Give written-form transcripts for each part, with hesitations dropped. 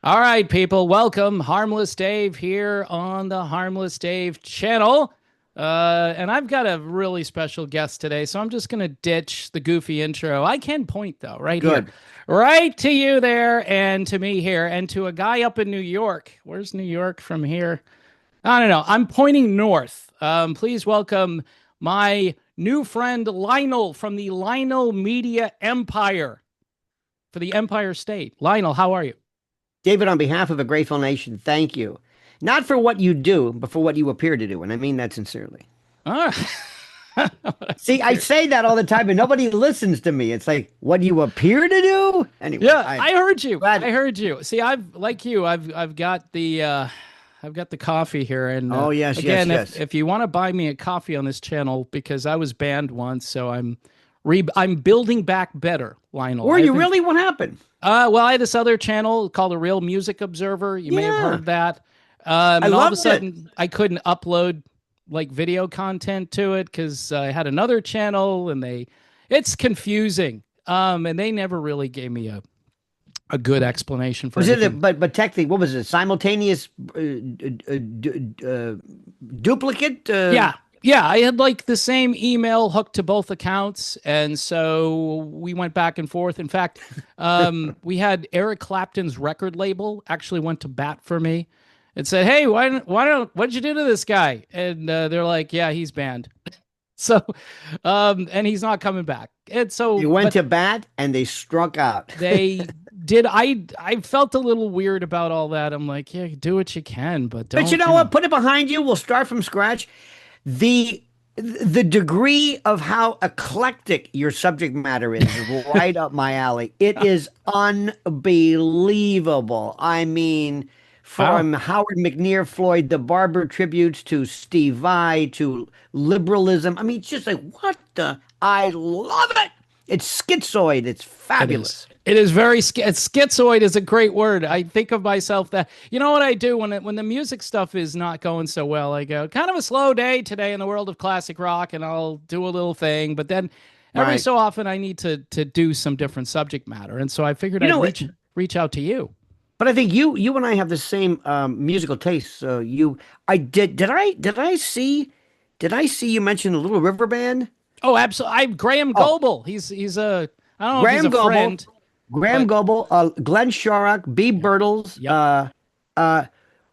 All right, people, welcome. Harmless Dave here on the Harmless Dave channel. And I've got a really special guest today, so I'm just going to ditch the goofy intro. I can point, though, right here. Good. Right to you there, and to me here, and to a guy up in New York. Where's New York from here? I don't know. I'm pointing north. Please welcome my new friend, Lionel, from the Lionel Media Empire for the Empire State. Lionel, how are you? David, on behalf of a grateful nation, thank you. Not for what you do, but for what you appear to do. And I mean that sincerely. Ah. See, I say that all the time, and nobody listens to me. It's like, what you appear to do? Anyway, Yeah, I heard you. glad. I heard you. See, I've like you. I've got the coffee here, and Oh, yes, again, yes, yes. if you want to buy me a coffee on this channel, because I was banned once, so I'm building back better, Lionel. Were you really? What happened? Well, I had this other channel called The Real Music Observer. You may have Yeah, heard that. I And all of a loved it. sudden, I couldn't upload like video content to it because I had another channel, and it's confusing. And they never really gave me a good explanation for Was it? anything. But technically, what was it? Simultaneous duplicate? Yeah. Yeah, I had like the same email hooked to both accounts, and so we went back and forth. In fact, we had Eric Clapton's record label actually went to bat for me and said, "Hey, what'd you do to this guy?" And they're like, "Yeah, he's banned." So, and he's not coming back. And so, They went but to bat and they struck out. they did. I felt a little weird about all that. I'm like, yeah, do what you can, but But you don't, know what? Put it behind you. We'll start from scratch. The degree of how eclectic your subject matter is right up my alley. It is unbelievable. I mean, Wow. from Howard McNear, Floyd the Barber tributes to Steve Vai to liberalism. I mean, it's just like what the I love it. It's schizoid. It's It is. fabulous. It is very schizoid is a great word. I think of myself that you know what I do when the music stuff is not going so well. I go kind of a slow day today in the world of classic rock, and I'll do a little thing. But then every Right. so often I need to do some different subject matter, and so I figured You I'd know, reach out to you. but I think you and I have the same musical taste. So I did I see you mention the Little River Band? Oh, absolutely. I'm Graham Oh, Goebel. He's a I don't know if he's Graham a Goebel, friend, Graham but Goebel, Glenn Shorrock, B. yep, Birtles. yep. Uh,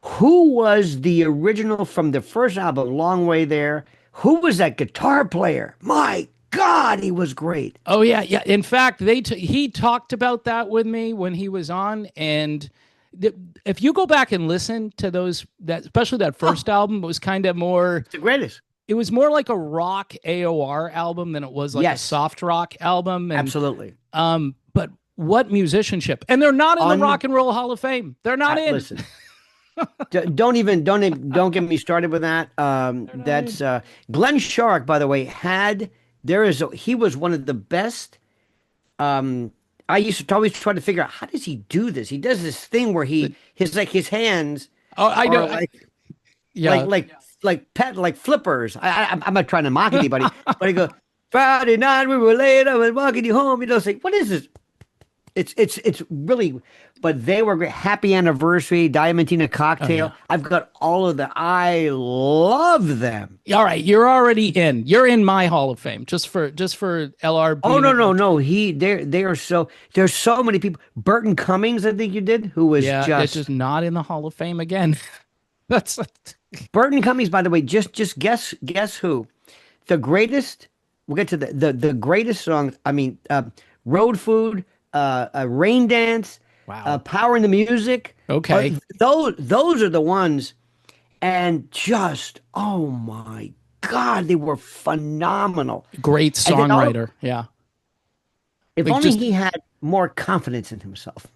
who was the original from the first album, Long Way There? Who was that guitar player? My God, he was great. Oh yeah, yeah. In fact, he talked about that with me when he was on, and if you go back and listen to that especially that Oh, first album, it was kind of more. it's the greatest. It was more like a rock AOR album than it was like a Yes, soft rock album, and absolutely. but what musicianship! And they're not in the Un, Rock and Roll Hall of Fame. They're not in. listen. Don't get me started with that. They're not in. That's Glenn Shorrock, by the way, he was one of the best. I used to always try to figure out how does he do this? He does this thing where his hands Oh, I know. are like Yeah. like like flippers. I'm not trying to mock anybody, but he goes, Friday night we were late, I was walking you home. It's like, what is this? It's really, but they were great. Happy Anniversary, Diamantina Oh yeah. Cocktail. I've got all of them. I love them. All right, you're already in. You're in my Hall of Fame just for LR Oh being no, a, no, no. They are so there's so many people. Burton Cummings, I think you did, who was yeah, it's just just not in the Hall of Fame again. That's Burton Cummings, by the way, just guess who? The greatest, we'll get to the greatest song. I mean, Road Food, Rain Dance, wow. Power in the Music. Okay. Those are the ones, and just oh my God, they were phenomenal. Great And then songwriter. Yeah. if Like only just he had more confidence in himself.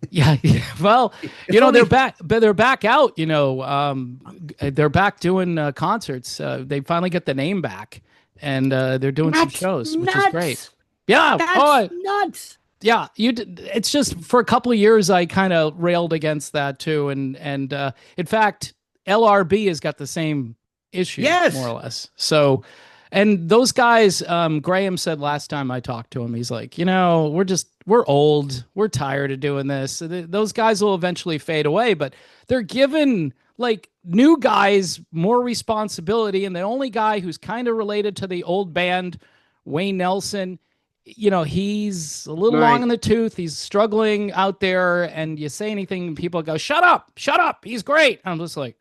yeah, yeah. Well, If they're only back, but they're back out, they're back doing concerts. They finally get the name back, and they're doing some that's shows, which is great. nuts. Yeah. That's nuts. Yeah, it's just for a couple of years I kind of railed against that too, and in fact LRB has got the same issue more Yes. or less. So And those guys, Graham said last time I talked to him, he's like, we're old. We're tired of doing this. Those guys will eventually fade away, but they're given like new guys more responsibility. And the only guy who's kind of related to the old band, Wayne Nelson, he's a little long Right. in the tooth. He's struggling out there. And you say anything, and people go, shut up, shut up. He's great. I'm just like,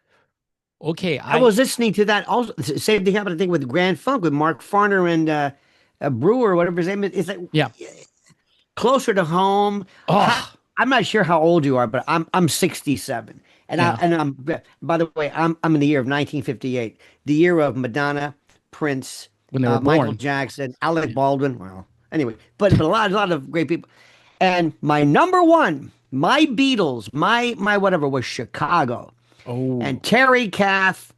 okay, I was listening to that also. Same thing happened, I think, with Grand Funk with Mark Farner and Brewer, whatever his name is. It's like yeah. closer to home. Oh, I'm not sure how old you are, but I'm 67, and yeah. I'm by the way, I'm in the year of 1958, the year of Madonna, Prince, When they were Michael born. Jackson, Alec Baldwin. Well, anyway, but a lot of great people, and my number one, my Beatles, my whatever was Chicago. Oh, And Terry Kath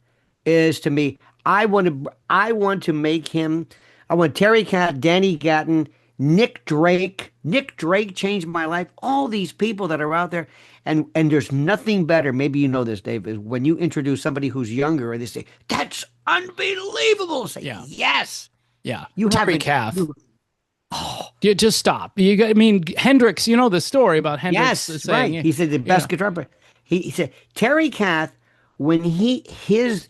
is to me. I want to make him. I want Terry Kath, Danny Gatton, Nick Drake. Nick Drake changed my life. All these people that are out there, and there's nothing better. Maybe you know this, Dave, is when you introduce somebody who's younger and they say that's unbelievable. Say yeah. yes. Yeah. You Terry haven't. Kath. You just stop. I mean, Hendrix, you know the story about Hendrix Yes, saying, right. He said the yeah, best guitar player. He said Terry Kath when his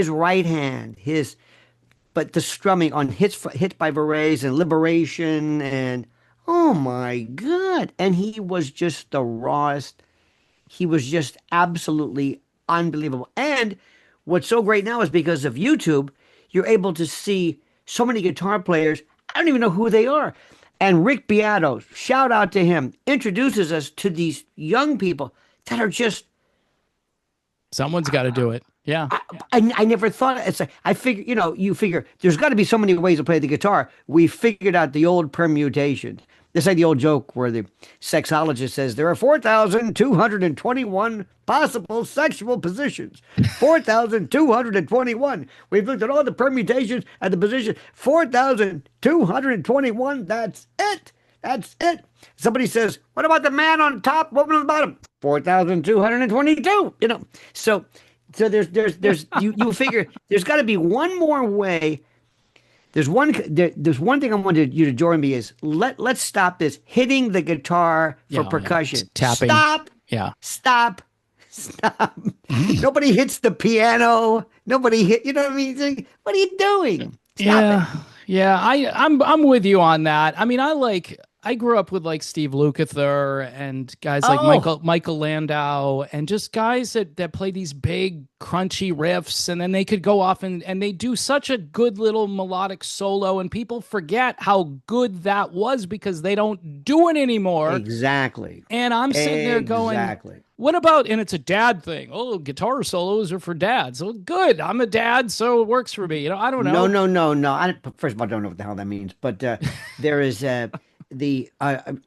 right hand, but the strumming on hits by Varese and Liberation and oh my God. And he was just the rawest. He was just absolutely unbelievable. And what's so great now is because of YouTube, you're able to see so many guitar players. I don't even know who they are. And Rick Beato, shout out to him, introduces us to these young people that are just someone's got to do it. Yeah. I never thought it's like I figure you figure there's got to be so many ways to play the guitar. We figured out the old permutations. It's like the old joke where the sexologist says there are 4,221 possible sexual positions. 4,221. We've looked at all the permutations and the position. 4,221. That's it. That's it. Somebody says, "What about the man on top, woman on the bottom?" 4,222. So there's you figure there's got to be one more way. There's one thing I wanted you to join me is let's stop this hitting the guitar for Yeah, percussion. tapping. Stop. Yeah. Stop. Stop. Nobody hits the piano. Nobody hit. You know what I mean? It's like, what are you doing? Stop Yeah. it. Yeah. I'm with you on that. I mean, I grew up with like Steve Lukather and guys like Oh, Michael Landau and just guys that play these big crunchy riffs, and then they could go off and they do such a good little melodic solo, and people forget how good that was because they don't do it anymore. exactly. And I'm sitting there going, Exactly. what about, and it's a dad thing. Oh, guitar solos are for dads. Oh, good. I'm a dad, so it works for me. I don't No, know. no, no, no. First of all, I don't know what the hell that means, but there is the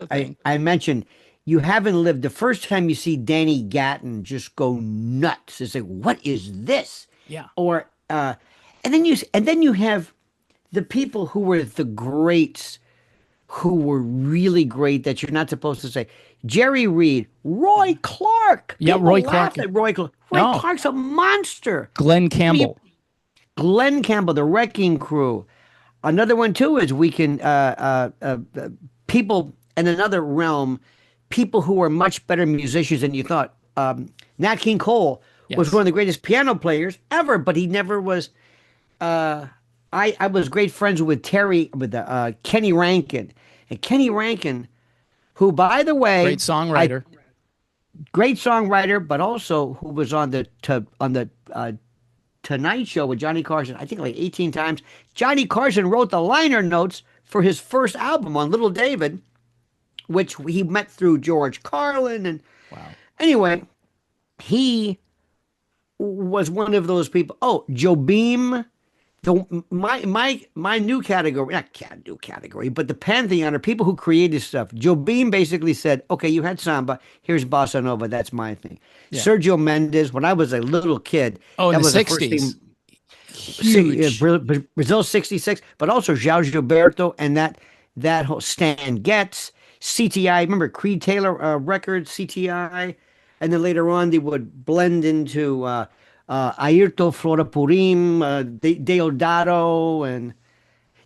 Thing. I mentioned you haven't lived. The first time you see Danny Gatton just go nuts, it's like, what is this? Yeah. Or and then you have the people who were the greats, who were really great that you're not supposed to say. Jerry Reed, Roy Clark. Yeah, People Roy laugh Clark. at Roy Clark. Roy No. Clark's a monster. Glenn Campbell. Glenn Campbell, the Wrecking Crew. Another one too is we can people in another realm, people who are much better musicians than you thought. Nat King Cole was Yes. one of the greatest piano players ever, but he never was. I was great friends with Kenny Rankin, and Kenny Rankin, who by the Great way, songwriter. great songwriter, but also who was on the Tonight Show with Johnny Carson, I think like 18 times. Johnny Carson wrote the liner notes for his first album on Little David, which he met through George Carlin. And Wow. anyway, he was one of those people. Oh, Joe Beam. My new category, not new category, but the pantheon are people who created stuff. Joe Beam basically said, "Okay, you had samba. Here's bossa nova. That's my thing." Yeah. Sergio Mendes. When I was a little kid, Oh, in that the was the first 60s. thing. Huge. Brazil '66, but also João Gilberto and that whole Stan Getz, CTI. Remember Creed Taylor record CTI, and then later on they would blend into Ayrton Flora Purim, Deodato, and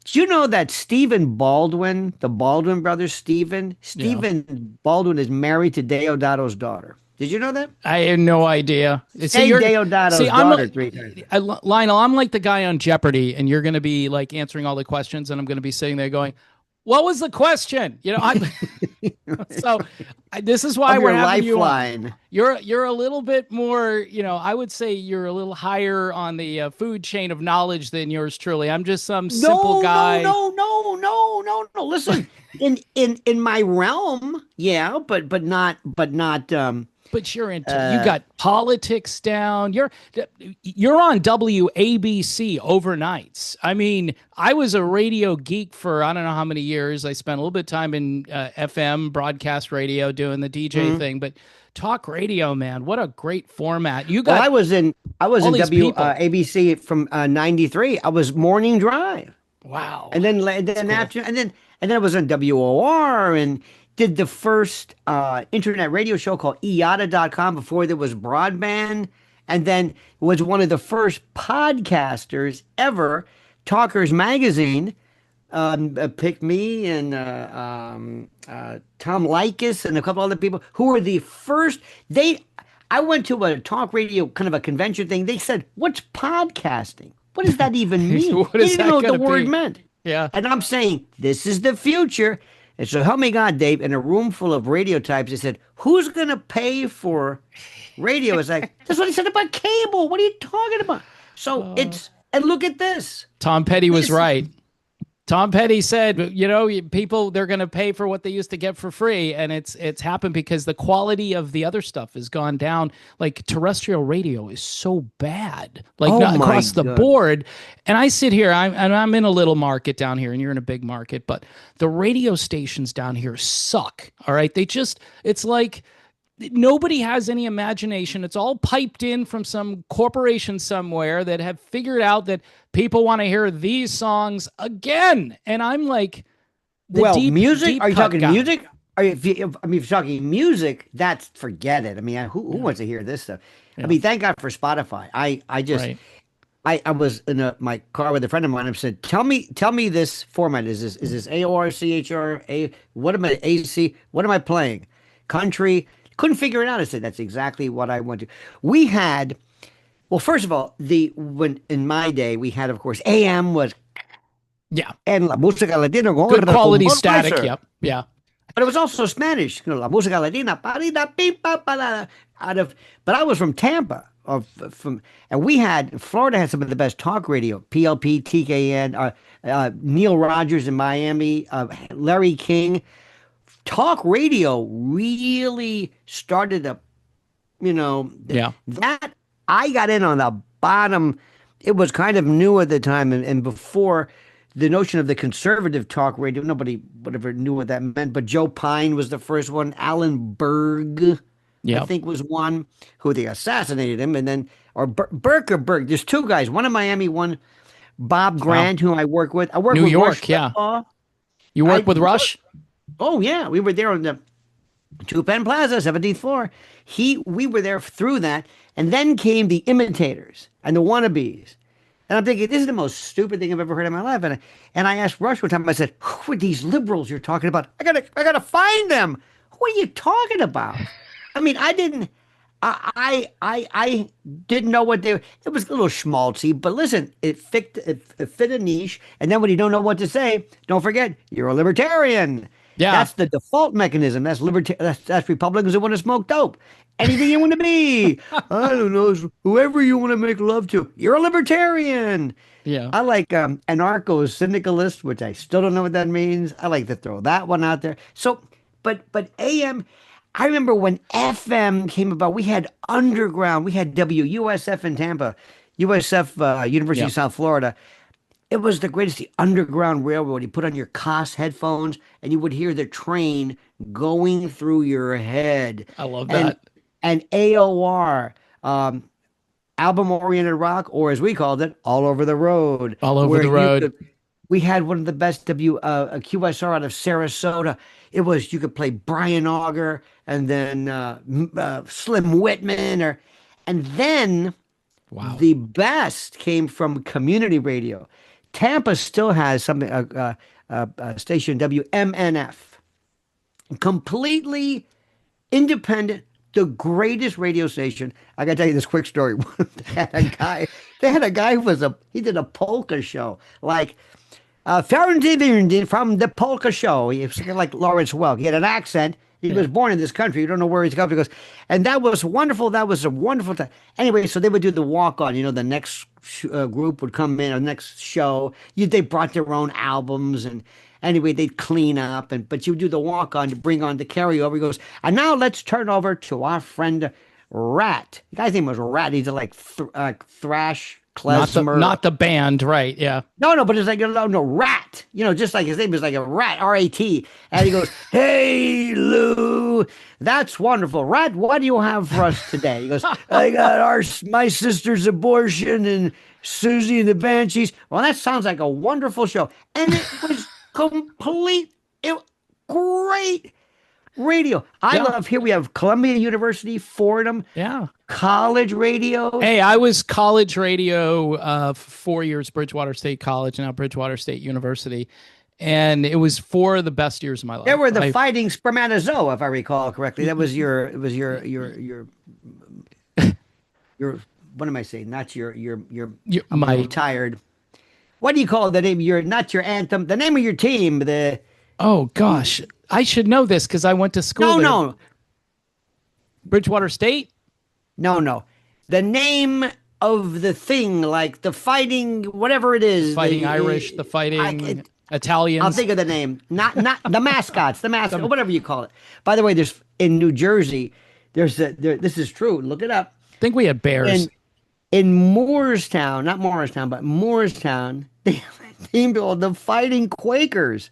do you know that Stephen Baldwin, the Baldwin brothers, Yeah. Stephen Baldwin is married to Deodato's daughter? Did you know that? I had no idea. See, Say see, Deodato's I'm daughter 3 times. Lionel. I'm like the guy on Jeopardy, and you're going to be like answering all the questions, and I'm going to be sitting there going, "What was the question?" I. So this is why Of we're your having you on. lifeline. You're a little bit more, I would say you're a little higher on the food chain of knowledge than yours truly. I'm just some simple No, no, guy. no, no, no, no, no. Listen, in my realm, yeah, but not. But you're into you Uh, got politics down. You're on WABC overnights. I mean, I was a radio geek for I don't know how many years. I spent a little bit of time in FM broadcast radio doing the DJ mhm. thing, but talk radio, man, what a great format. You Well, got I was all in these people. ABC from '93. I was morning drive. Wow, And then that's then cool. after and then I was on WOR and did the first internet radio show called IATA.com before there was broadband, and then was one of the first podcasters ever. Talkers Magazine picked me and Tom Likas and a couple other people who were the first. I went to a talk radio kind of a convention thing. They said, "What's podcasting? What does that even mean?" What They is didn't even that know what going the to word be? meant. Yeah. And I'm saying, this is the future. And so help me God, Dave, in a room full of radio types, they said, who's going to pay for radio? It's like, that's what he said about cable. What are you talking about? So and look at this. Tom Petty was This, right. Tom Petty said, people they're going to pay for what they used to get for free, and it's happened because the quality of the other stuff has gone down. Like terrestrial radio is so bad, like oh not my across the God. board. And I sit here, I'm in a little market down here, and you're in a big market, but the radio stations down here suck. All right, it's like nobody has any imagination. It's all piped in from some corporation somewhere that have figured out that people want to hear these songs again. And I'm like the Well, deep, music? deep Are you cut talking guy. music? I mean, if you're talking music, that's forget it. I mean, who wants to hear this stuff? I Yeah. mean, thank God for Spotify. I just Right. I was in my car with a friend of mine and said, tell me this format. Is this AOR, CHR, what am I AC? What am I playing? Country. Couldn't figure it out. I said, that's exactly what I want to. We had, well, first of all, the when in my day we had, of course, AM was Yeah. en la música latina Good con quality static. Budweiser. Yep. Yeah. But it was also Spanish, la música latina, parida, pim, pa, pa, out of. But I was from Tampa, and we had Florida had some of the best talk radio, PLP, TKN, Neil Rogers in Miami, Larry King. Talk radio really started to, Yeah. that I got in on the bottom. It was kind of new at the time, and before the notion of the conservative talk radio, nobody whatever knew what that meant. But Joe Pine was the first one. Alan Berg, I Yep. think, was one who they assassinated him, and then or Burke or Berg. There's two guys. One in Miami, one Bob Wow. Grant, who I work with. I work New with Rush York. Yeah. Limbaugh. You I work with Rush? Oh yeah, we were there on the Two Penn Plaza, 17th floor. We were there through that, and then came the imitators and the wannabes. And I'm thinking, this is the most stupid thing I've ever heard in my life. And I asked Rush one time, I said, who are these liberals you're talking about? I gotta find them. Who are you talking about? I mean, I didn't know what they were. It was a little schmaltzy, but listen, it fit a niche. And then when you don't know what to say, don't forget, you're a libertarian. Yeah. That's the default mechanism. That's Republicans who want to smoke dope. Anything you want to be. I don't know. Whoever you want to make love to. You're a libertarian. Yeah. I like anarcho-syndicalist, which I still don't know what that means. I like to throw that one out there. So, but AM, I remember when FM came about, we had underground, we had WUSF in Tampa, USF, University Yeah. of South Florida. It was the greatest, the Underground Railroad. You put on your COS headphones and you would hear the train going through your head. I love And that. and AOR, album-oriented rock, or as we called it, all over the road. All over where the you road. we had one of the best QSR out of Sarasota. It was you could play Brian Auger and then Slim Whitman, and then Wow. The best came from community radio. Tampa still has something, station WMNF, completely independent, the greatest radio station. I got to tell you this quick story. They had a guy he did a polka show, like from the polka show. He was like Lawrence Welk. He had an accent. He Yeah. was born in this country. You don't know where he's come from. He goes, and that was wonderful. That was a wonderful time. Anyway, so they would do the walk on. The next group would come in, or next show. They brought their own albums, and anyway, they'd clean up. But you would do the walk on to bring on the carryover. He goes, and now let's turn over to our friend Rat. The guy's name was Rat. He's like thrash klezmer. Not the band, right? Yeah. No, but it's like no Rat. Just like his name is like a rat, R-A-T. And he goes, "Hey Lou, that's wonderful. Rat, what do you have for us today?" He goes, "I got my sister's abortion and Susie and the Banshees." Well, that sounds like a wonderful show, and it was great radio. I love here we have Columbia University, Fordham, college radio. Hey, I was college radio for 4 years, Bridgewater State College, now Bridgewater State University, and it was 4 of the best years of my life. They were the Fighting Spermatozoa, if I recall correctly. That was your what am I saying? Not I'm retired. What do you call the name? Not your anthem. The name of your team. Oh gosh, I should know this because I went to school. No. Bridgewater State. No. The name of the thing, like the fighting, whatever it is. Fighting Irish, the fighting Italians. I'll think of the name. Not the mascots, whatever you call it. By the way, there's in New Jersey, this is true. Look it up. I think we had Bears. In Moorestown, not Morristown, but Moorestown, they have a team called the Fighting Quakers.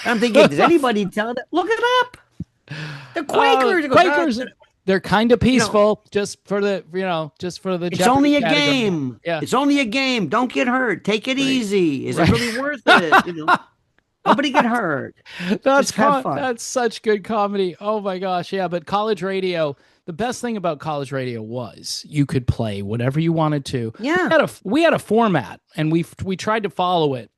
I'm thinking, does anybody tell that? Look it up. The Quakers. Quakers. They're kind of peaceful, just for the It's only a game. Yeah. It's only a game. Don't get hurt. Take it easy. Is it really worth it? Nobody get hurt. That's fun. That's such good comedy. Oh my gosh. Yeah. But college radio, the best thing about college radio was you could play whatever you wanted to. Yeah. We had a format and we tried to follow it.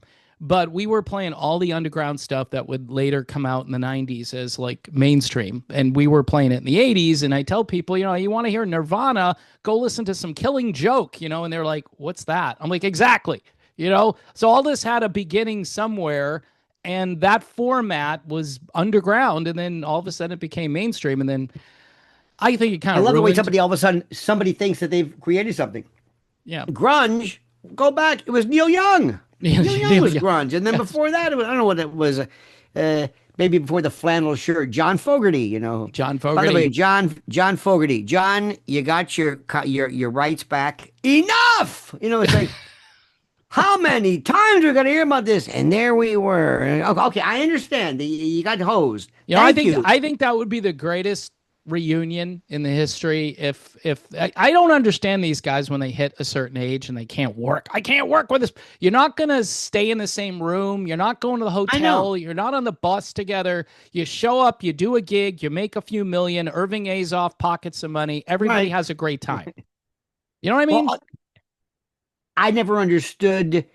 But we were playing all the underground stuff that would later come out in the 90s as like mainstream. And we were playing it in the 80s. And I tell people, you want to hear Nirvana, go listen to some Killing Joke, and they're like, what's that? I'm like, exactly. So all this had a beginning somewhere. And that format was underground. And then all of a sudden it became mainstream. And then I think it kind of I love the way all of a sudden somebody thinks that they've created something. Yeah. Grunge, go back. It was Neil Young. Neil Young was grunge, and then before that, I don't know what it was. Maybe before the flannel shirt, John Fogerty. John Fogerty. By the way, John Fogerty. John, you got your rights back. Enough. It's like how many times we're gonna hear about this, and there we were. Okay, I understand. You got hosed. I think that would be the greatest reunion in the history. If I don't understand these guys when they hit a certain age and they can't work. I can't work with this. You're not gonna stay in the same room. You're not going to the hotel. You're not on the bus together. You show up. You do a gig. You make a few million. Irving Azoff pockets some money. Everybody has a great time. You know what I mean? Well, I never understood.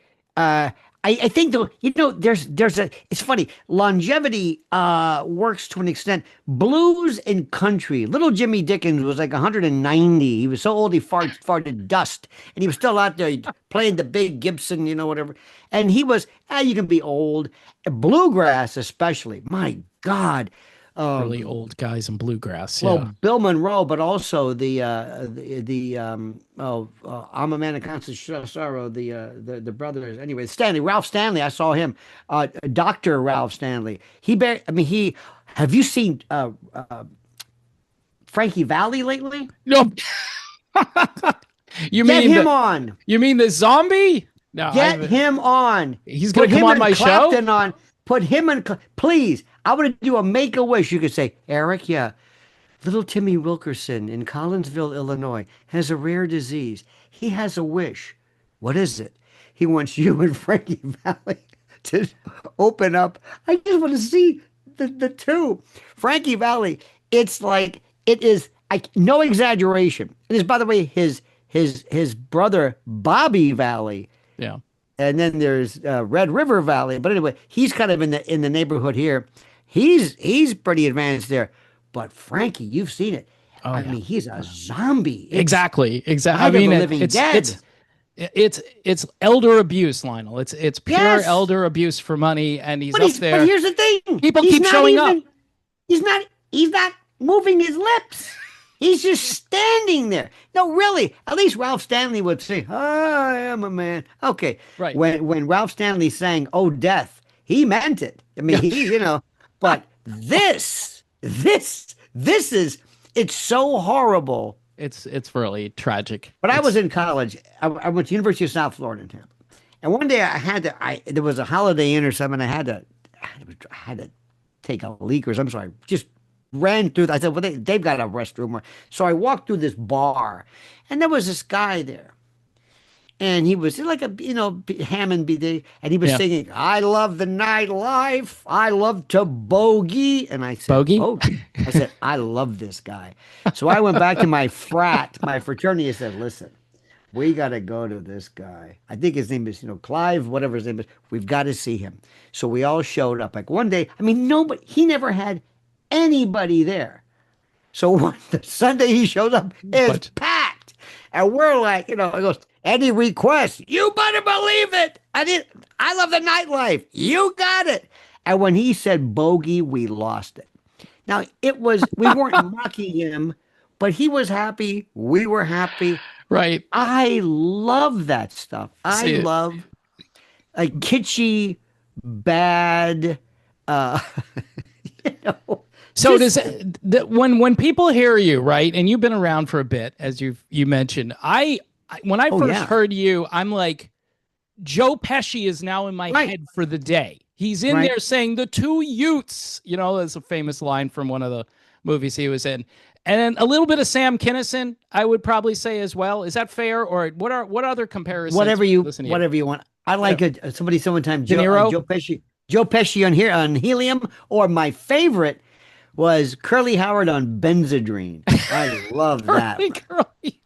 I think though, it's funny. Longevity works to an extent. Blues and country. Little Jimmy Dickens was like 190. He was so old he farted dust, and he was still out there playing the big Gibson, whatever. And he was, you can be old. Bluegrass, especially. My God. Really old guys in bluegrass. Well, Bill Monroe, but also I'm a Man of Constant Sorrow. The brothers. Anyway, Ralph Stanley. I saw him. Dr. Ralph Stanley. Have you seen Frankie Valli lately? No. Get him on. You mean the zombie? No. Get him on. He's going to come on my show. Put him in, please. I want to do a Make-A-Wish. You could say, Eric, little Timmy Wilkerson in Collinsville, Illinois, has a rare disease. He has a wish. What is it? He wants you and Frankie Valli to open up. I just want to see the two. Frankie Valli, it's like, it is, no exaggeration. It is, by the way, his his brother Bobby Valley, Yeah. and then there's Red River Valley. But anyway, he's kind of in the neighborhood here. He's pretty advanced there. But Frankie, you've seen it. Oh I yeah. mean, he's a zombie. It's Exactly. Exactly. I Night of mean, the Living Dead. it's elder abuse, Lionel. It's pure Yes, elder abuse for money, and he's but up but there. here's the thing. People He's keep not showing even. up. He's not moving his lips. He's just standing there. No, really. At least Ralph Stanley would say, "I am a man." Okay. Right. When Ralph Stanley sang "Oh Death," he meant it. I mean, But this is it's so horrible. It's really tragic. But I It's, was in college. I went to University of South Florida in Tampa, and one day there was a Holiday Inn or something. I had to take a leak or something. So I just ran through. I said, "Well, they've got a restroom." So I walked through this bar, and there was this guy there, and he was like a Hammond BD, and he was yeah. singing, "I love the nightlife. I love to bogey," and I said, Bogey? "Bogey." I said, "I love this guy." So I went back to my fraternity, and said, "Listen, we got to go to this guy. I think his name is, Clive, whatever his name is. We've got to see him." So we all showed up. Like one day, I mean, he never had anybody there. So the Sunday he shows up is But packed. And we're like, he goes, "Any requests?" "You better believe it. I love the nightlife." "You got it." And when he said bogey, we lost it. Now we weren't mocking him, but he was happy. We were happy. right. I love that stuff. I See, love a kitschy, bad, uh, you know, So just, when people hear you, right, and you've been around for a bit, as you mentioned, when I oh first yeah, heard you, I'm like, Joe Pesci is now in my right, head for the day. He's in right. there saying the two Utes. There's a famous line from one of the movies he was in. And then a little bit of Sam Kinison, I would probably say as well. Is that fair? Or what other comparisons Whatever would you you listen to you? whatever you want. I like Yeah. somebody sometime De Niro? Joe Pesci on here on Helium, or my favorite was Curly Howard on Benzedrine. I love that. Curly, curly.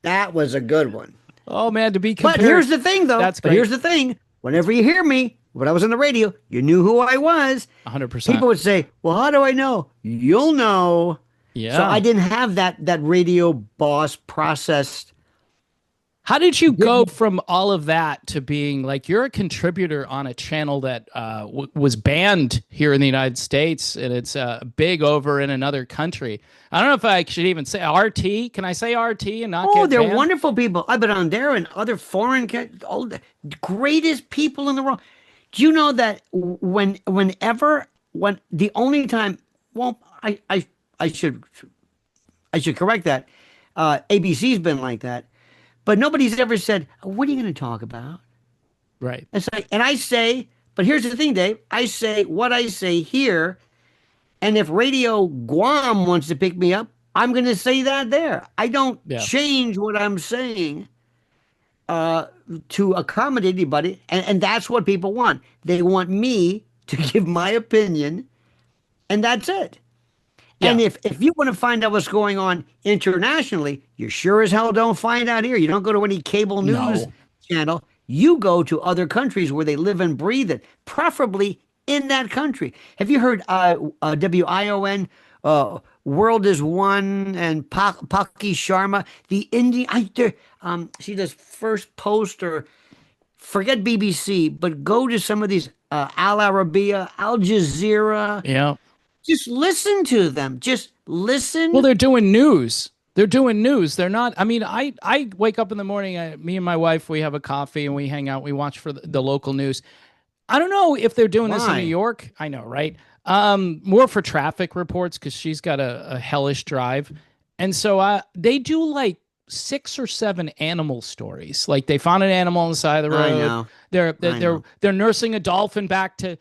That was a good one. Oh man, to be But compared. here's the thing, though. That's But great. here's the thing. Whenever you hear me, when I was on the radio, you knew who I was. 100%. People would say, "Well, how do I know?" You'll know. Yeah. So I didn't have that radio boss processed. How did you go from all of that to being like you're a contributor on a channel that was banned here in the United States and it's big over in another country? I don't know if I should even say RT. Can I say RT and not Oh, get they're banned? wonderful people. I've been on there and other all the greatest people in the world. Do you know that when the only time, well, I should correct that. ABC's been like that, but nobody's ever said, "What are you going to talk about?" Right. And I say, but here's the thing, Dave. I say what I say here, and if Radio Guam wants to pick me up, I'm going to say that there. I don't Yeah. change what I'm saying to accommodate anybody, and that's what people want. They want me to give my opinion, and that's it. Yeah. And if you want to find out what's going on internationally, you sure as hell don't find out here. You don't go to any cable news No. channel. You go to other countries where they live and breathe it, preferably in that country. Have you heard WION, World is One, and Paki Sharma, the Indian? She does First Post, or forget BBC, but go to some of these Al Arabiya, Al Jazeera. Yeah. Just listen to them. Just listen. Well, they're doing news. They're doing news. They're not. I mean, I wake up in the morning. Me and my wife, we have a coffee and we hang out. We watch for the local news. I don't know if they're doing this in Why? New York. I know, right? More for traffic reports because she's got a hellish drive, and so they do like 6 or 7 animal stories. Like they found an animal on the side of the road. I know. They're nursing a dolphin back to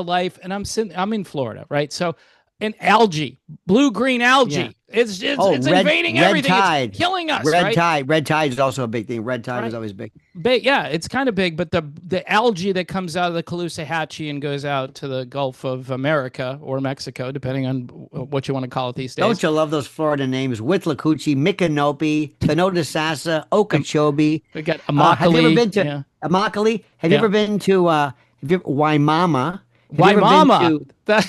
life, and I'm in Florida, right? So, and algae, blue green algae. Yeah. It's invading red everything. tide. It's killing us, right? Red tide is also a big thing. Red tide is Right. always big. Yeah, it's kind of big, but the algae that comes out of the Caloosahatchee and goes out to the Gulf of America or Mexico, depending on what you want to call it these days. Don't you love those Florida names? Withlacoochee, Micanopy, Canodasassa, Okeechobee. We got Have you ever Immokalee. been to Yeah. Immokalee? Have you Yeah. ever been to Waimama? Have Why you ever been mama? to That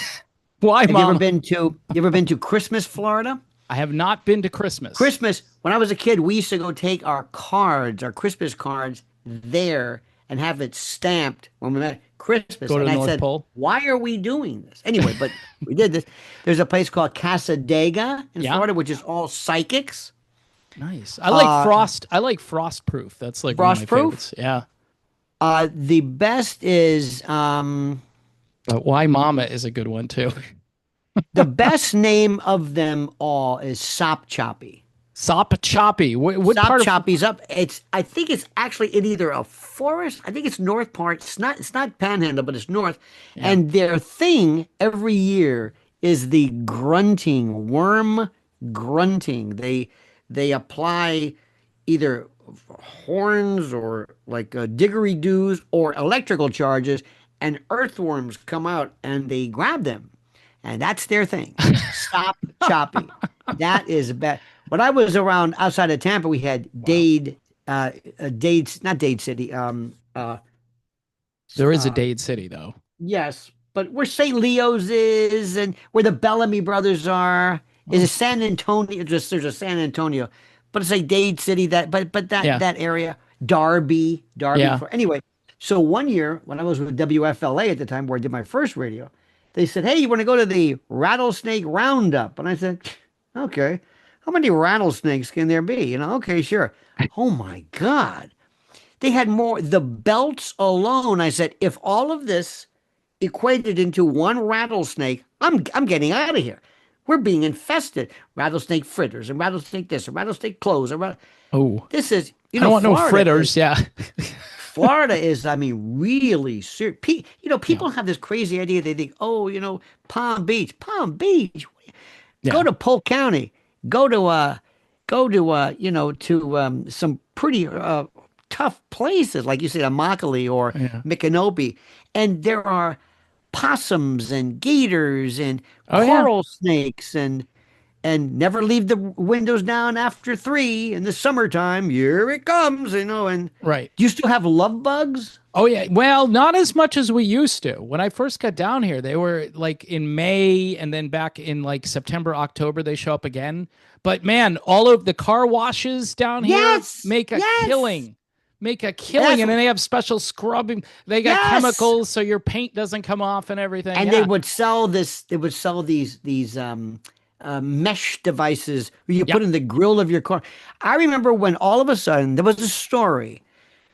why Have you ever mama? been to you ever been to Christmas, Florida? I have not been to Christmas. Christmas, when I was a kid, we used to go take our cards, our Christmas cards, there and have it stamped when we met Christmas. Go to And the I North said, Pole. why are we doing this? Anyway, but we did this. There's a place called Casadega in Yeah. Florida, which is all psychics. Nice. I like frost. I like frost proof. That's like one of my Frostproof? favorites. Yeah. The best is But why mama is a good one too. the best name of them all is Sop Choppy. Sop Choppy. What Sop part of Choppy's up. I think it's actually in either a forest. I think it's north part. It's not Panhandle, but it's north. And their thing every year is the grunting, worm grunting. They apply either horns or like didgeridoos or electrical charges, and earthworms come out and they grab them. And that's their thing. Stop chopping. That is bad. When I was around outside of Tampa, we had Dade, not Dade City. There is a Dade City though. Yes, but where St. Leo's is and where the Bellamy brothers are is a San Antonio. There's a San Antonio, but it's like Dade City. That area, Darby. Yeah. Anyway, so one year when I was with WFLA at the time, where I did my first radio, they said, "Hey, you want to go to the rattlesnake roundup?" And I said, "Okay. How many rattlesnakes can there be?" Okay, sure. Oh my God. They had more, the belts alone. I said, if all of this equated into one rattlesnake, I'm getting out of here. We're being infested. Rattlesnake fritters and rattlesnake this and rattlesnake clothes. Oh, This is, I don't want no Florida fritters. Yeah. Florida is, I mean, really serious. People have this crazy idea. They think, oh, Palm Beach. Go to Polk County. Go to some pretty tough places, like you said, Immokalee or Micanopy, and there are possums and gators and coral snakes and never leave the windows down after 3 in the summertime. Here it comes, and Right. Do you still have love bugs? Oh yeah. Well, not as much as we used to. When I first got down here, they were like in May, and then back in like September, October, they show up again. But man, all of the car washes down here make a killing. And then they have special scrubbing. They got chemicals so your paint doesn't come off and everything. And they would sell this. They would sell these mesh devices where you put in the grill of your car. I remember when all of a sudden there was a story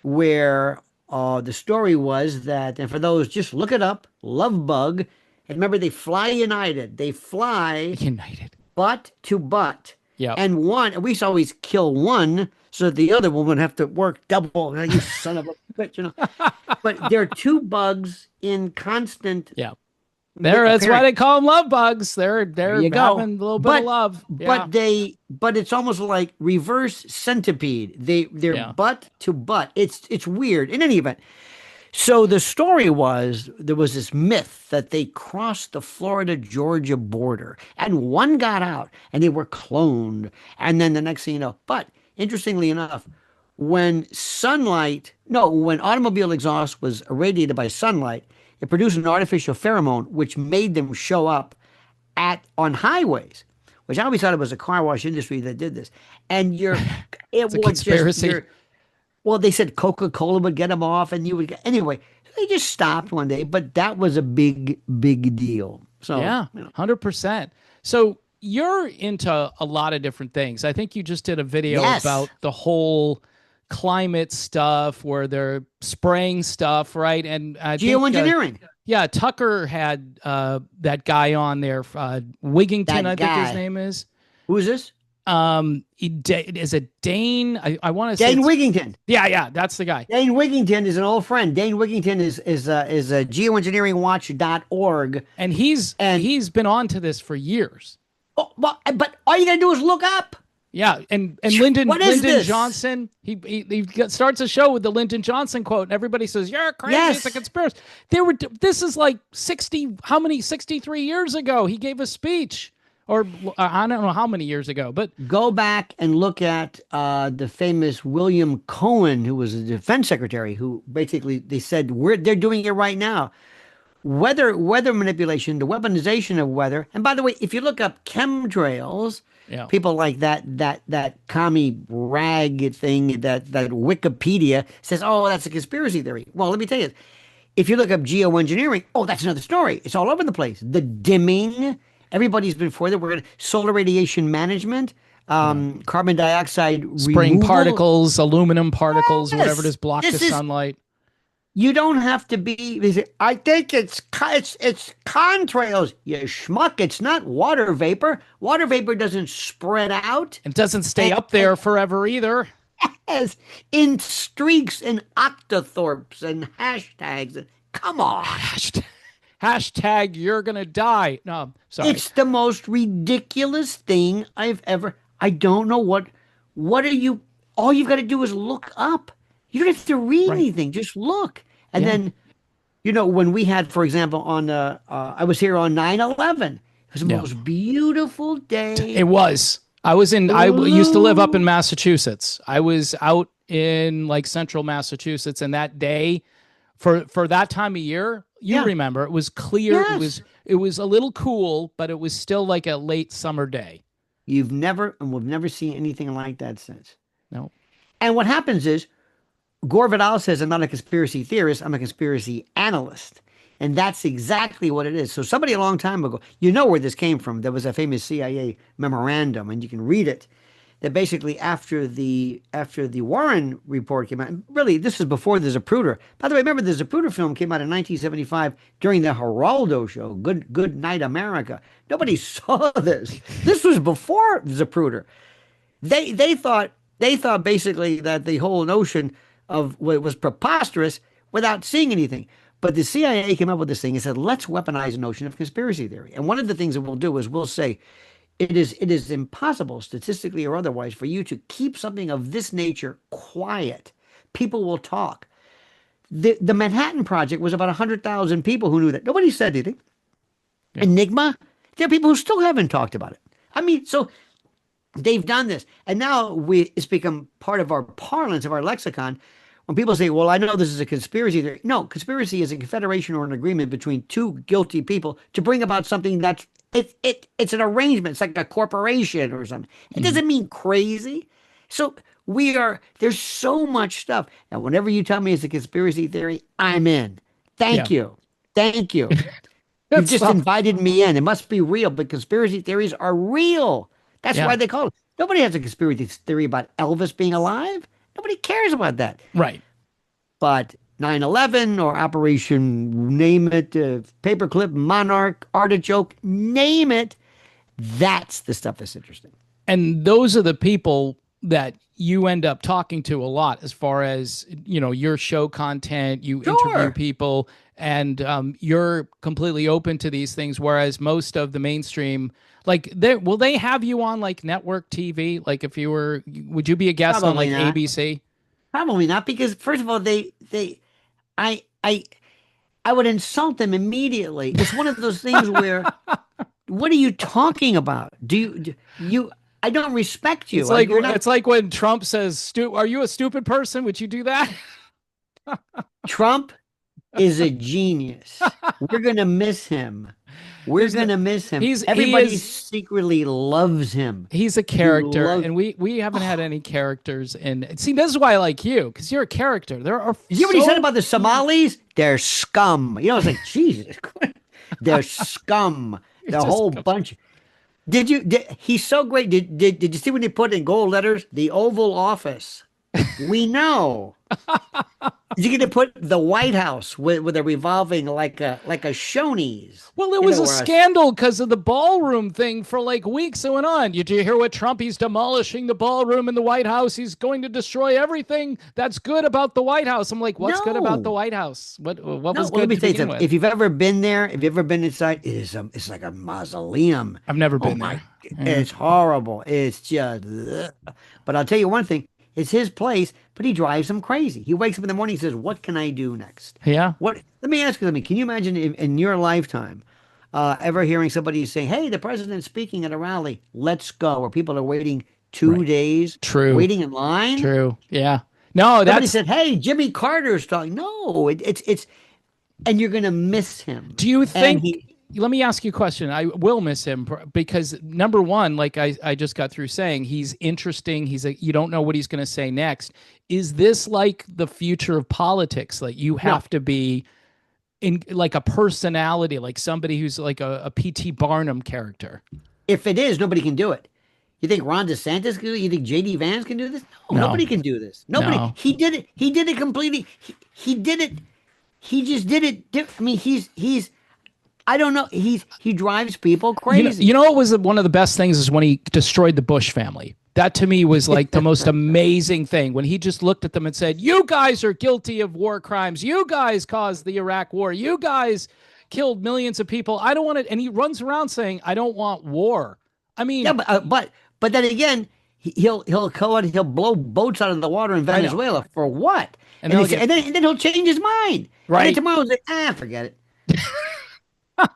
where the story was that, and for those, just look it up, love bug. And remember, they fly united. They fly butt to butt. Yeah. And we used to always kill one so that the other one would have to work double. You son of a bitch, But there are two bugs in constant. Yeah. That's why they call them love bugs. They're having a little bit of love. Yeah. But it's almost like reverse centipede. They're butt to butt. It's weird. In any event, so the story was there was this myth that they crossed the Florida-Georgia border and one got out and they were cloned. And then the next thing you know, but interestingly enough, when automobile exhaust was irradiated by sunlight, it produced an artificial pheromone which made them show up on highways, which I always thought it was a car wash industry that did this. And it's a conspiracy. Well, they said Coca-Cola would get them off, and anyway. They just stopped one day, but that was a big, big deal. So 100%. So you're into a lot of different things. I think you just did a video about the whole climate stuff where they're spraying stuff, right? And geoengineering. Tucker had that guy on there, Wigington, I think his name is. Who is this? Is it Dane? I want to say Dane Wigington. Yeah, that's the guy. Dane Wigington is an old friend. Dane Wigington is geoengineeringwatch.org. And he's been on to this for years. Oh, but all you gotta do is look up. Yeah, and Lyndon What is Lyndon this? Johnson, starts a show with the Lyndon Johnson quote, and everybody says, "You're crazy. It's a Yes. conspiracy." This is like 63 years ago. He gave a speech, or I don't know how many years ago, but Go back and look at the famous William Cohen, who was a defense secretary, who basically they said they're doing it right now. Weather manipulation, the weaponization of weather. And by the way, if you look up chemtrails, yeah, people like that commie rag thing, that Wikipedia says, oh, that's a conspiracy theory. Well, let me tell you, if you look up geoengineering, oh, that's another story. It's all over the place. The dimming, everybody's been for that. We're going to solar radiation management, yeah. carbon dioxide Spring removal. particles, aluminum particles, whatever it Yes, is, block the this is. sunlight. You don't have to be. They say, I think it's contrails. You schmuck. It's not water vapor. Water vapor doesn't spread out It doesn't stay and, up and there forever either. as in streaks and octothorpes and hashtags. Come on. Hashtag you're gonna die. No, sorry. It's the most ridiculous thing I've ever. I don't know what are you. All you've got to do is look up. You don't have to read Right. anything. Just look. And Yeah. then, when we had, for example, I was here on 9/11. It was the Yeah. most beautiful day. It was. I used to live up in Massachusetts. I was out in like central Massachusetts, and that day, for that time of year, you Yeah. remember, it was clear. Yes. It was a little cool, but it was still like a late summer day. We've never seen anything like that since. No. And what happens is, Gore Vidal says, I'm not a conspiracy theorist, I'm a conspiracy analyst. And that's exactly what it is. So somebody a long time ago, you know where this came from. There was a famous CIA memorandum, and you can read it, that basically after the Warren report came out, and really this is before the Zapruder. By the way, remember the Zapruder film came out in 1975 during the Geraldo show, Good Night America. Nobody saw this. This was before Zapruder. They thought basically that the whole notion of what was preposterous without seeing anything. But the CIA came up with this thing and said, let's weaponize the notion of conspiracy theory. And one of the things that we'll do is we'll say it is impossible, statistically or otherwise, for you to keep something of this nature quiet. People will talk. The Manhattan Project was about 100,000 people who knew that. Nobody said anything. Yeah. Enigma, there are people who still haven't talked about it. I mean, so they've done this, and now it's become part of our parlance, of our lexicon. When people say, well, I know this is a conspiracy theory. No, conspiracy is a confederation or an agreement between two guilty people to bring about something that's it's an arrangement. It's like a corporation or something. It doesn't mean crazy. So there's so much stuff. Now, whenever you tell me it's a conspiracy theory, I'm in. Thank you. Thank you. You've just invited me in. It must be real, but conspiracy theories are real. That's why they call it. Nobody has a conspiracy theory about Elvis being alive. Nobody cares about that. Right. But 9/11 or Operation Name It, Paperclip, Monarch, Artichoke, name it. That's the stuff that's interesting. And those are the people that you end up talking to a lot as far as, your show content, you interview people, and you're completely open to these things. Whereas most of the mainstream, like, will they have you on like network TV? Like would you be a guest on like Probably not. ABC? Probably not, because first of all, I would insult them immediately. It's one of those things where, what are you talking about? I don't respect you. It's like when Trump says, "Are you a stupid person? Would you do that?" Trump is a genius. We're gonna miss him. We're gonna miss him. Everybody secretly loves him. He's a character, and we haven't had any characters. And see, this is why I like you, because you're a character. There are. You hear what he said about the Somalis? They're scum. It's like, Jesus, they're scum. The whole bunch. He's so great. Did you see when they put in gold letters, the Oval Office? We know. You're going to put the White House with a revolving like a Shoney's. Well, it was a scandal because of the ballroom thing for like weeks that went on. Did you hear what Trump? He's demolishing the ballroom in the White House. He's going to destroy everything that's good about the White House. I'm like, what's good about the White House? What was good to begin with? If you've ever been there, if you've ever been inside, it's like a mausoleum. I've never been there. Yeah. It's horrible. It's just, ugh. But I'll tell you one thing. It's his place, but he drives him crazy. He wakes up in the morning and says, what can I do next? Yeah. What? Let me ask you something. Can you imagine in your lifetime ever hearing somebody say, hey, the president's speaking at a rally, let's go, where people are waiting two Right. days, True. waiting in line? True. Yeah. No, Nobody that's said, hey, Jimmy Carter's talking. No, and you're going to miss him. Do you And think? he, Let me ask you a question. I will miss him because number one, like I just got through saying, he's interesting. You don't know what he's going to say next. Is this like the future of politics? Like you no, have to be in like a personality, like somebody who's like a P.T. Barnum character. if it is, nobody can do it. You think Ron DeSantis can do it? You think JD Vance can do this? No, No, nobody can do this. Nobody. no. He did it. He did it completely. He did it. He just did it. I mean, he's. I don't know. He drives people crazy. You know what was one of the best things is when he destroyed the Bush family. That to me was like the most amazing thing when he just looked at them and said, "You guys are guilty of war crimes. You guys caused the Iraq war. You guys killed millions of people. I don't want it." And he runs around saying, "I don't want war." I Yeah, mean, but then again, he'll go out, he'll blow boats out of the water in I know. Venezuela for what? And And, they'll he, get and then he'll change his mind. And then right. tomorrow he'll say, forget it.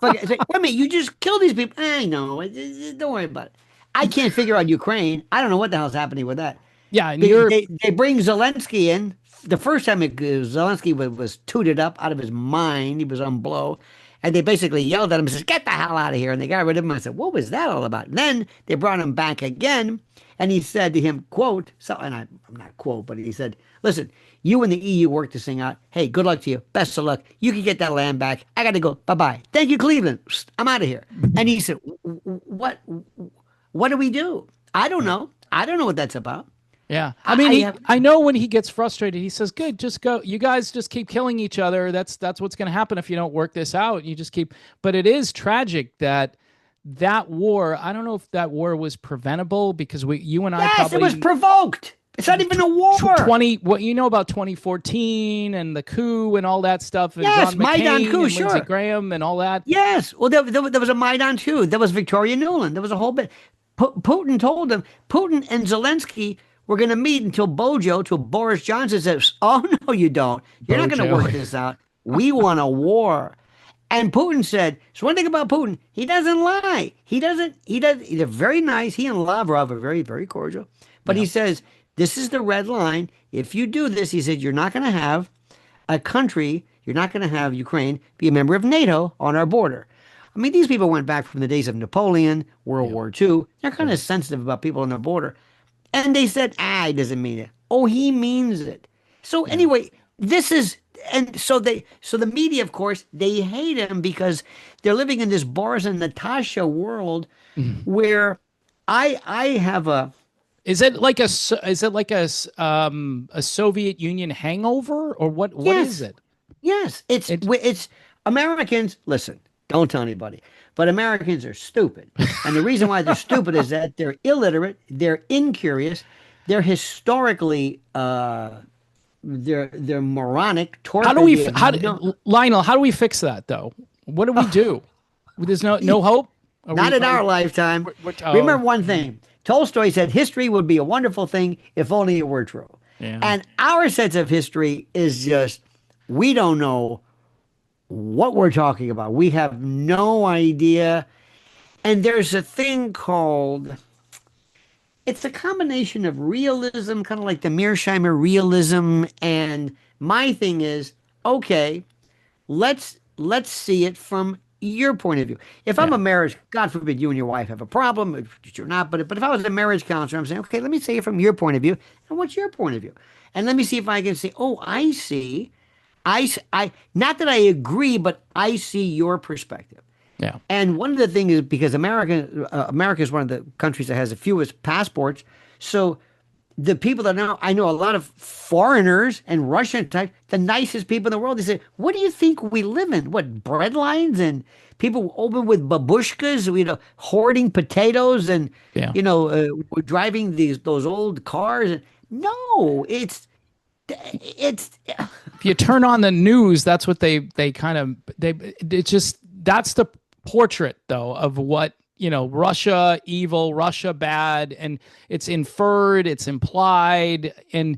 Forget it. Say, wait a minute, you just killed these people. I know. Don't worry about it. I can't figure out Ukraine. I don't know what the hell's happening with that. Yeah, and They, you're they, they bring Zelensky in. The first time Zelensky was tooted up out of his mind, he was on blow. And they basically yelled at him and said, get the hell out of here. And they got rid of him. I said, what was that all about? And then they brought him back again. And he said to him, quote, so, and I'm not quote, but he said, listen, you and the EU worked this thing out. Hey, good luck to you. Best of luck. You can get that land back. I got to go. Bye-bye. Thank you, Cleveland. I'm out of here. And he said, what do we do? I don't know. I don't know what that's about. Yeah. I mean, have, I know when he gets frustrated, he says, good, just go. You guys just keep killing each other. That's what's going to happen if you don't work this out. You just keep, but it is tragic that war, I don't know if that war was preventable because you and I yes, probably. it was provoked. It's not even a war. 20, what you know about 2014 and the coup and all that stuff. And Yes, John McCain Maidan coup, and sure. Lindsey Graham and all that. Yes. Well, there was a Maidan too. There was Victoria Nuland. There was a whole bit. Putin told them, Putin and Zelensky were going to meet until Boris Johnson says, oh, no, you don't. You're not going to work this out. We want a war. And Putin said, so one thing about Putin, he doesn't lie. He's very nice. He and Lavrov are very, very cordial. But he says, this is the red line. If you do this, he said, you're not going to have a country, you're not going to have Ukraine be a member of NATO on our border. I mean, these people went back from the days of Napoleon, World War II. They're kind of sensitive about people on their border. And they said, he doesn't mean it. Oh, he means it. So anyway, this is, and so the media, of course, they hate him because they're living in this Boris and Natasha world where I have a. Is it like a Soviet Union hangover or what? What Yes. is it? Yes, it's Americans. Listen, don't tell anybody, but Americans are stupid, and the reason why they're stupid is that they're illiterate, they're incurious, they're historically they're moronic. Torpid. Lionel? How do we fix that though? What do we do? There's no hope. Not in our lifetime. Remember one thing. Tolstoy said history would be a wonderful thing if only it were true. Yeah. And our sense of history is just, we don't know what we're talking about. We have no idea. And there's a thing called, it's a combination of realism, kind of like the Mearsheimer realism. And my thing is, okay, let's see it from your point of view. If I'm a marriage, God forbid you and your wife have a problem, if you're not, but if I was a marriage counselor, I'm saying, okay, let me see it from your point of view. And what's your point of view? And let me see if I can say, oh, I see. I not that I agree, but I see your perspective. Yeah. And one of the things is because America is one of the countries that has the fewest passports. So the people that I know a lot of foreigners and Russian type, the nicest people in the world. They say, what do you think we live in? What, bread lines and people open with babushkas, hoarding potatoes and, we're driving those old cars. No, it's if you turn on the news, that's what it's just, that's the portrait though of what Russia evil, Russia bad, and it's inferred, it's implied, and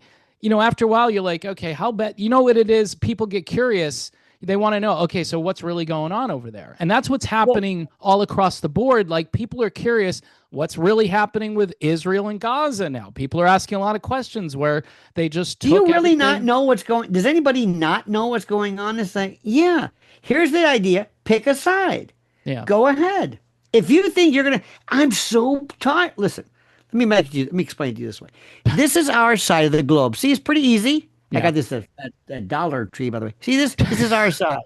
after a while you're like, okay, how bad? You know what it is? People get curious. They want to know, okay, so what's really going on over there? And that's what's Well, happening all across the board. Like, people are curious what's really happening with Israel and Gaza now. People are asking a lot of questions where they just do you took really not everything. know what's going? Does anybody not know what's going on? It's like, yeah, here's the idea. Pick a side. Yeah. Go ahead. If you think you're gonna, I'm so tired. Listen, let me explain it to you this way. This is our side of the globe. See, it's pretty easy. I Yeah. got this at Dollar Tree, by the way. See this? This is our side.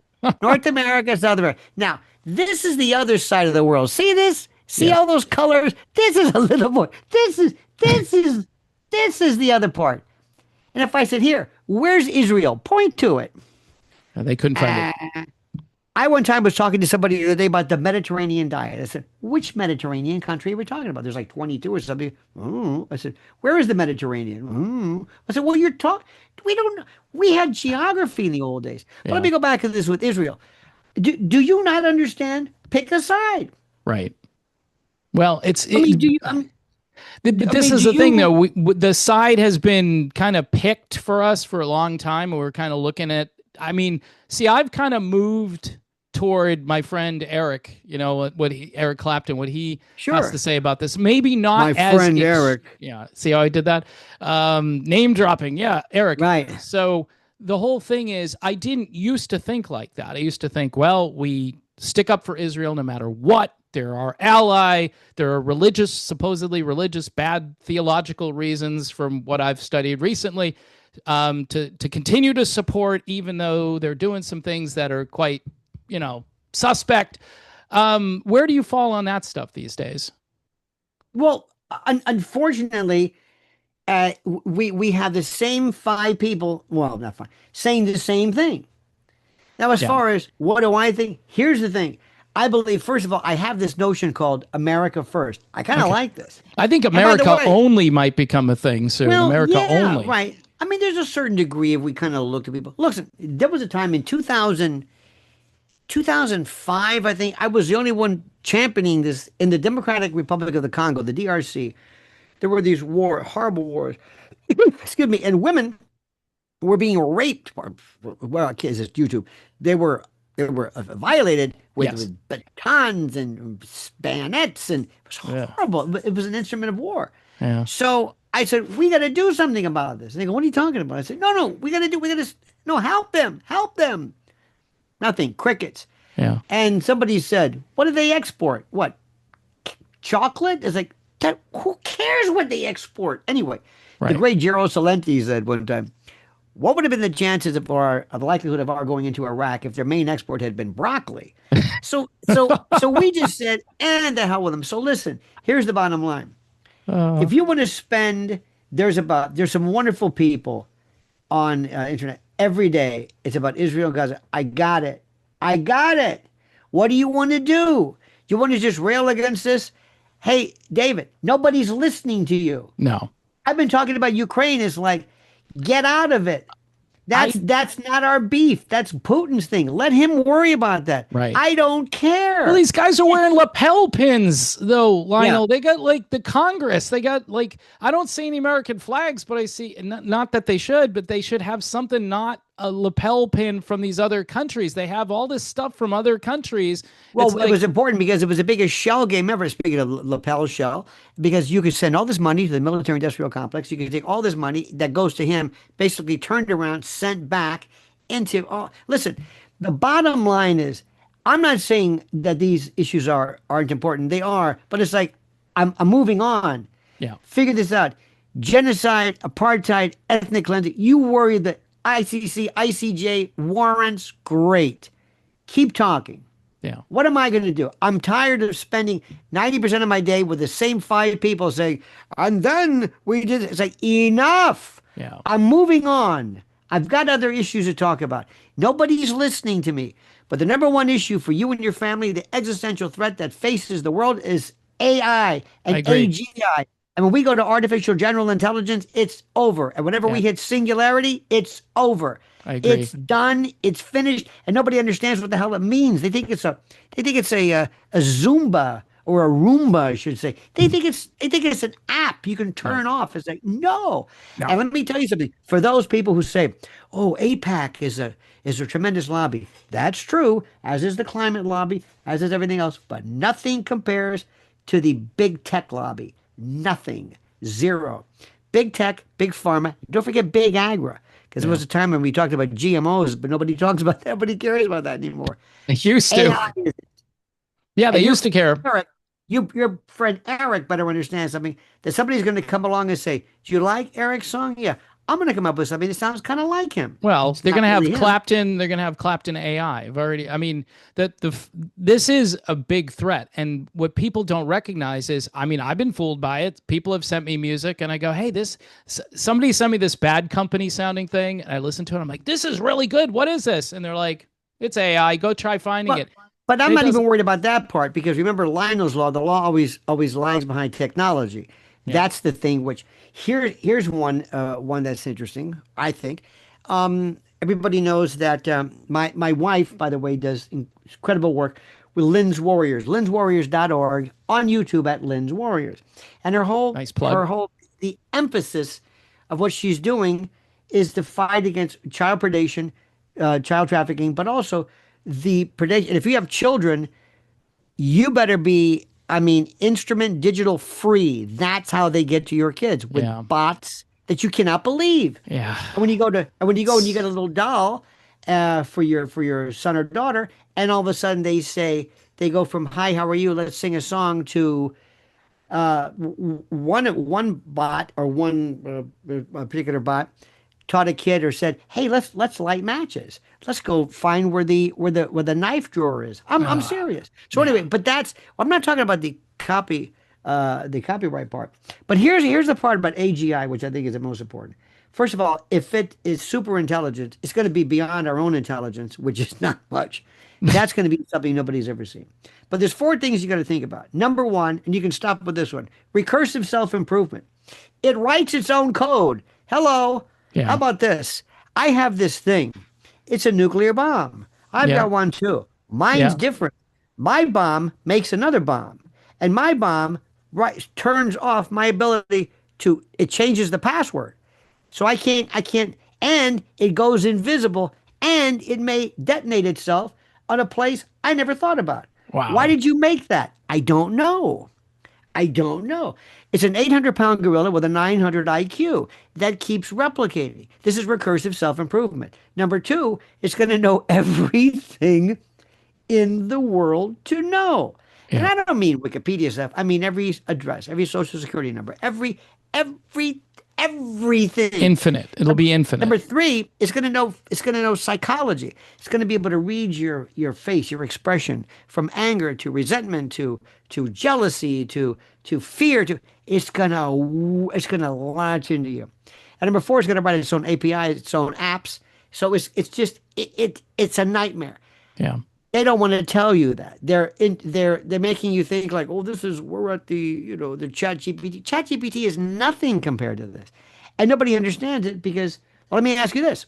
North America, South America. Now, this is the other side of the world. See this? See Yeah. all those colors? This is a little more. This is the other part. And if I said, here, where's Israel? Point to it. They couldn't find it. I one time was talking to somebody the other day about the Mediterranean diet. I said, which Mediterranean country are we talking about? There's like 22 or something. I said, where is the Mediterranean? I said, well, you're talking, we don't know. We had geography in the old days. But let Yeah. me go back to this with Israel. Do you not understand? Pick a side. Right. Well, I mean, do you, but I this mean, is do the thing, though. you, The side has been kind of picked for us for a long time. We're kind of looking at. I mean, see, I've kind of moved toward my friend Eric. Eric Clapton, what he has to sure. say about this. Maybe not My as friend Eric. yeah. See how I did that? Name dropping. Yeah, Eric. Right. So the whole thing is, I didn't used to think like that. I used to think, well, we stick up for Israel no matter what. They're our ally. There are supposedly religious, bad theological reasons from what I've studied recently, to continue to support, even though they're doing some things that are quite, suspect. Where do you fall on that stuff these days? Well, unfortunately, we have the same five people. Well, not five, saying the same thing. Now, as Yeah. far as what do I think? Here's the thing. I believe, first of all, I have this notion called America first. I kind of Okay. like this. I think And by the America way, only might become a thing soon. well, America yeah, only. right. I mean, there's a certain degree if we kind of look at people. Listen, there was a time in 2005, I think, I was the only one championing this in the Democratic Republic of the Congo, the DRC. There were these horrible wars. Excuse me, and women were being raped. Well, kids, it's YouTube. They were violated with, Yes. batons and bayonets, and it was Yeah. horrible. It was an instrument of war. Yeah. So I said, we got to do something about this. And they go, what are you talking about? I said, no, no, help them, help them. Nothing, crickets. Yeah. And somebody said, what do they export? What, chocolate? It's like, who cares what they export? Anyway, the Right. great Gerald Salenti said one time, what would have been the chances of the likelihood of our going into Iraq if their main export had been broccoli? So we just said, and the hell with them. So listen, here's the bottom line. Uh, If you want to spend, there's some wonderful people on internet every day. It's about Israel and Gaza. I got it. I got it. What do you want to do? You want to just rail against this? Hey, David, nobody's listening to you. no. I've been talking about Ukraine. It's like, get out of it. I That's not our beef. That's Putin's thing. Let him worry about that. Right. I don't Well, care. these guys are wearing lapel pins, though, Yeah. Lionel. They got like the Congress. They got like, I don't see any American flags, but I see, not that they should, but they should have something, not a lapel pin from these other countries. They have all this stuff from other countries. It's Well, it like, was important because it was the biggest shell game ever, speaking of lapel shell, because you could send all this money to the military industrial complex. You could take all this money that goes to him, basically turned around, sent back into all. Listen, the bottom line is, I'm not saying that these issues aren't important. They are, but it's like, I'm moving on. yeah, Figure this out. Genocide, apartheid, ethnic cleansing. You worry that ICC, ICJ warrants, great. Keep talking. yeah, What am I going to do? I'm tired of spending 90% of my day with the same five people saying, and then we did it. It's like, enough. yeah. I'm moving on. I've got other issues to talk about. Nobody's listening to me. But the number one issue for you and your family, the existential threat that faces the world, is AI I and agree. AGI. And when we go to artificial general intelligence, it's over. And whenever Yeah, we hit singularity, it's over. I agree. It's done. It's finished, and nobody understands what the hell it means. They think it's a Zumba or a Roomba, I should say. They think it's an app you can No, turn off. It's like, no. no. And let me tell you something. For those people who say, "Oh, APAC is a tremendous lobby," that's true, as is the climate lobby, as is everything else, but nothing compares to the big tech lobby. Nothing. Zero. Big tech, big pharma. Don't forget big agra. Because there Yeah. was a time when we talked about GMOs, but nobody talks about that. Nobody cares about that anymore. They used to. AI is, Yeah, they and your used to friend care. Eric, your friend Eric better understand something. That somebody's going to come along and say, "Do you like Eric's song?" Yeah, I'm going to come up with something that sounds kind of like him. Well, It's they're not going to have really him. Clapton. They're going to have Clapton AI. I've already. I mean, this is a big threat, and what people don't recognize is, I mean, I've been fooled by it. People have sent me music, and I go, "Hey, somebody sent me this Bad Company sounding thing," and I listen to it. I'm like, "This is really good. What is this?" And they're like, "It's AI. Go try finding But it." but I'm And it not even doesn't. worried about that part because remember Lionel's law. The law always lags behind technology. Yeah. That's the thing. Which here's one that's interesting. I think. Everybody knows that my wife, by the way, does incredible work with Lynn's Warriors. Lynn'sWarriors.org on YouTube at Lynn's Warriors, and her whole Nice plug. her whole the emphasis of what she's doing is the fight against child predation, child trafficking, but also the predation. If you have children, you better be, I mean, instrument digital free. That's how they get to your kids with Yeah. bots that you cannot believe. Yeah. And when you go and you get a little doll for your son or daughter, and all of a sudden they go from "Hi, how are you? Let's sing a song" to one bot or one particular bot taught a kid or said, "Hey, let's light matches. Let's go find where the knife drawer is." I'm Ah, serious. So yeah. anyway, but I'm not talking about the copyright part. But here's the part about AGI, which I think is the most important. First of all, if it is super intelligent, it's going to be beyond our own intelligence, which is not much. That's going to be something nobody's ever seen. But there's four things you got to think about. Number one, and you can stop with this one: recursive self-improvement. It writes its own code. Hello. How Yeah. about this? I have this thing. It's a nuclear bomb. I've Yeah. got one too. Mine's Yeah. different. My bomb makes another bomb. And my bomb turns off my ability it changes the password. So I can't, and it goes invisible and it may detonate itself on a place I never thought about. Why Wow. did you make that? I don't know. I don't know. It's an 800-pound gorilla with a 900 IQ that keeps replicating. This is recursive self-improvement. Number two, it's going to know everything in the world to know. And Yeah. I don't mean Wikipedia stuff. I mean every address, every social security number, every everything. Infinite. It'll be infinite. Number three, it's gonna know psychology. It's gonna be able to read your face, your expression, from anger to resentment to jealousy to fear to it's gonna latch into you. And number four, it's gonna write its own API, its own apps. So it's a nightmare. Yeah. They don't want to tell you that. They're making you think like, oh, we're at the Chat GPT. Chat GPT is nothing compared to this, and nobody understands it because. Well, let me ask you this.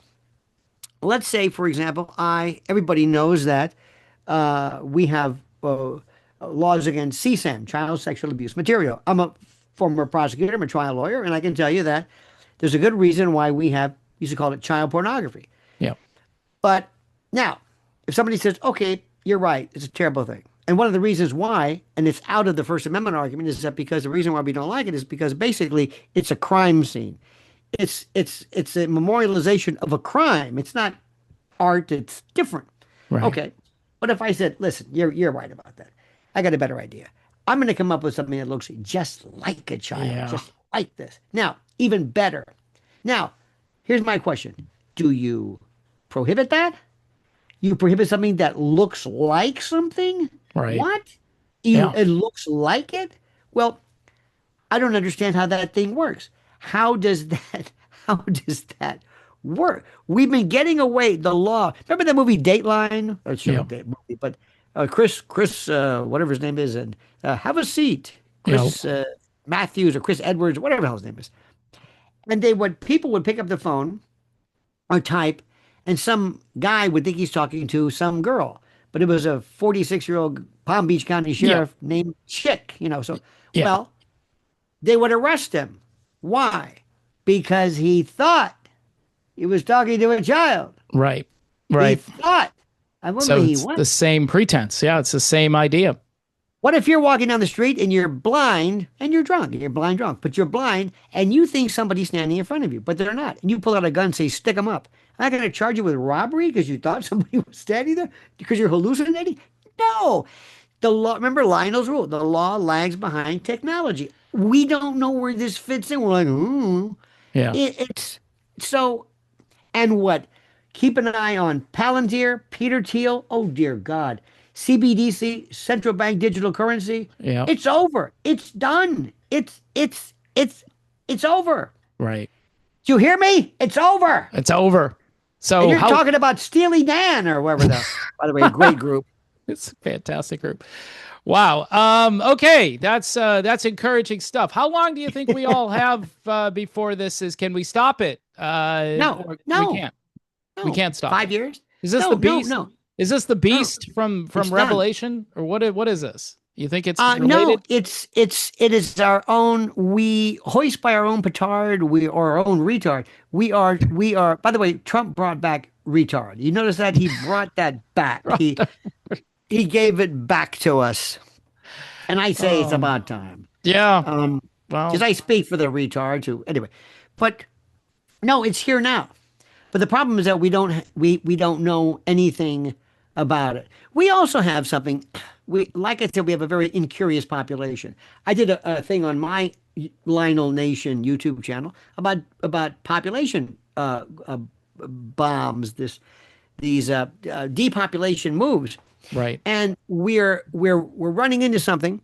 Let's say, for example, everybody knows that we have laws against CSAM, child sexual abuse material. I'm a former prosecutor, I'm a trial lawyer, and I can tell you that there's a good reason why we used to call it child pornography. Yeah. But now, if somebody says, okay, you're right, it's a terrible thing. And one of the reasons why, and it's out of the First Amendment argument, is that because the reason why we don't like it is because basically it's a crime scene. It's a memorialization of a crime. It's not art, it's different. Right. Okay. But if I said, listen, you're right about that. I got a better idea. I'm going to come up with something that looks just like a child, Yeah. just like this. Now, even better. Now, here's my question. Do you prohibit that? You prohibit something that looks like something? Right. What? Yeah. It looks like it? Well, I don't understand how that thing works. How does that how does that work? We've been getting away the law. Remember the movie Dateline? It's not Yeah. a date movie, but Chris, whatever his name is, and have a seat. Yeah. Chris Matthews or Chris Edwards, whatever the hell his name is. And people would pick up the phone or type, and some guy would think he's talking to some girl. but it was a 46-year-old Palm Beach County Yeah. sheriff named Chick, So, Yeah. well, they would arrest him. Why? Because he thought he was talking to a child. Right. He Right. thought. I wonder So where he it's went. the same pretense. Yeah, it's the same idea. What if you're walking down the street and you're blind and you're drunk? You're blind drunk, but you're blind and you think somebody's standing in front of you, but they're not. And you pull out a gun and say, stick them up. Am I going to charge you with robbery because you thought somebody was standing there because you're hallucinating? No. The law, remember Lionel's rule, the law lags behind technology. We don't know where this fits in. We're like, ooh. Yeah. It's so, and what? Keep an eye on Palantir, Peter Thiel. Oh, dear God. CBDC, central bank digital currency. Yeah. It's over. It's done. It's over. Right. Do you hear me? It's over. It's over. And So you're how talking about Steely Dan or whoever the, by the way, a great group. it's a fantastic group. Wow. Okay. That's encouraging stuff. How long do you think we all have before this is, can we stop it? No, We no, can't. no. We can't stop 5 years? Is this No, the no, beast? no. Is this the No. beast from It's done. Revelation? Or what is this? You think it's No, related? it is our own. We hoist by our own petard. We are our own retard. We are. By the way, Trump brought back retard. You notice that he brought that back. He gave it back to us, and I say it's about time. Yeah. Well, Because I speak for the retards who anyway, but no, it's here now. But the problem is that we don't know anything about it. We also have something. We like I said, we have a very incurious population. I did a thing on my Lionel Nation YouTube channel about population bombs. These depopulation moves, right. and we're running into something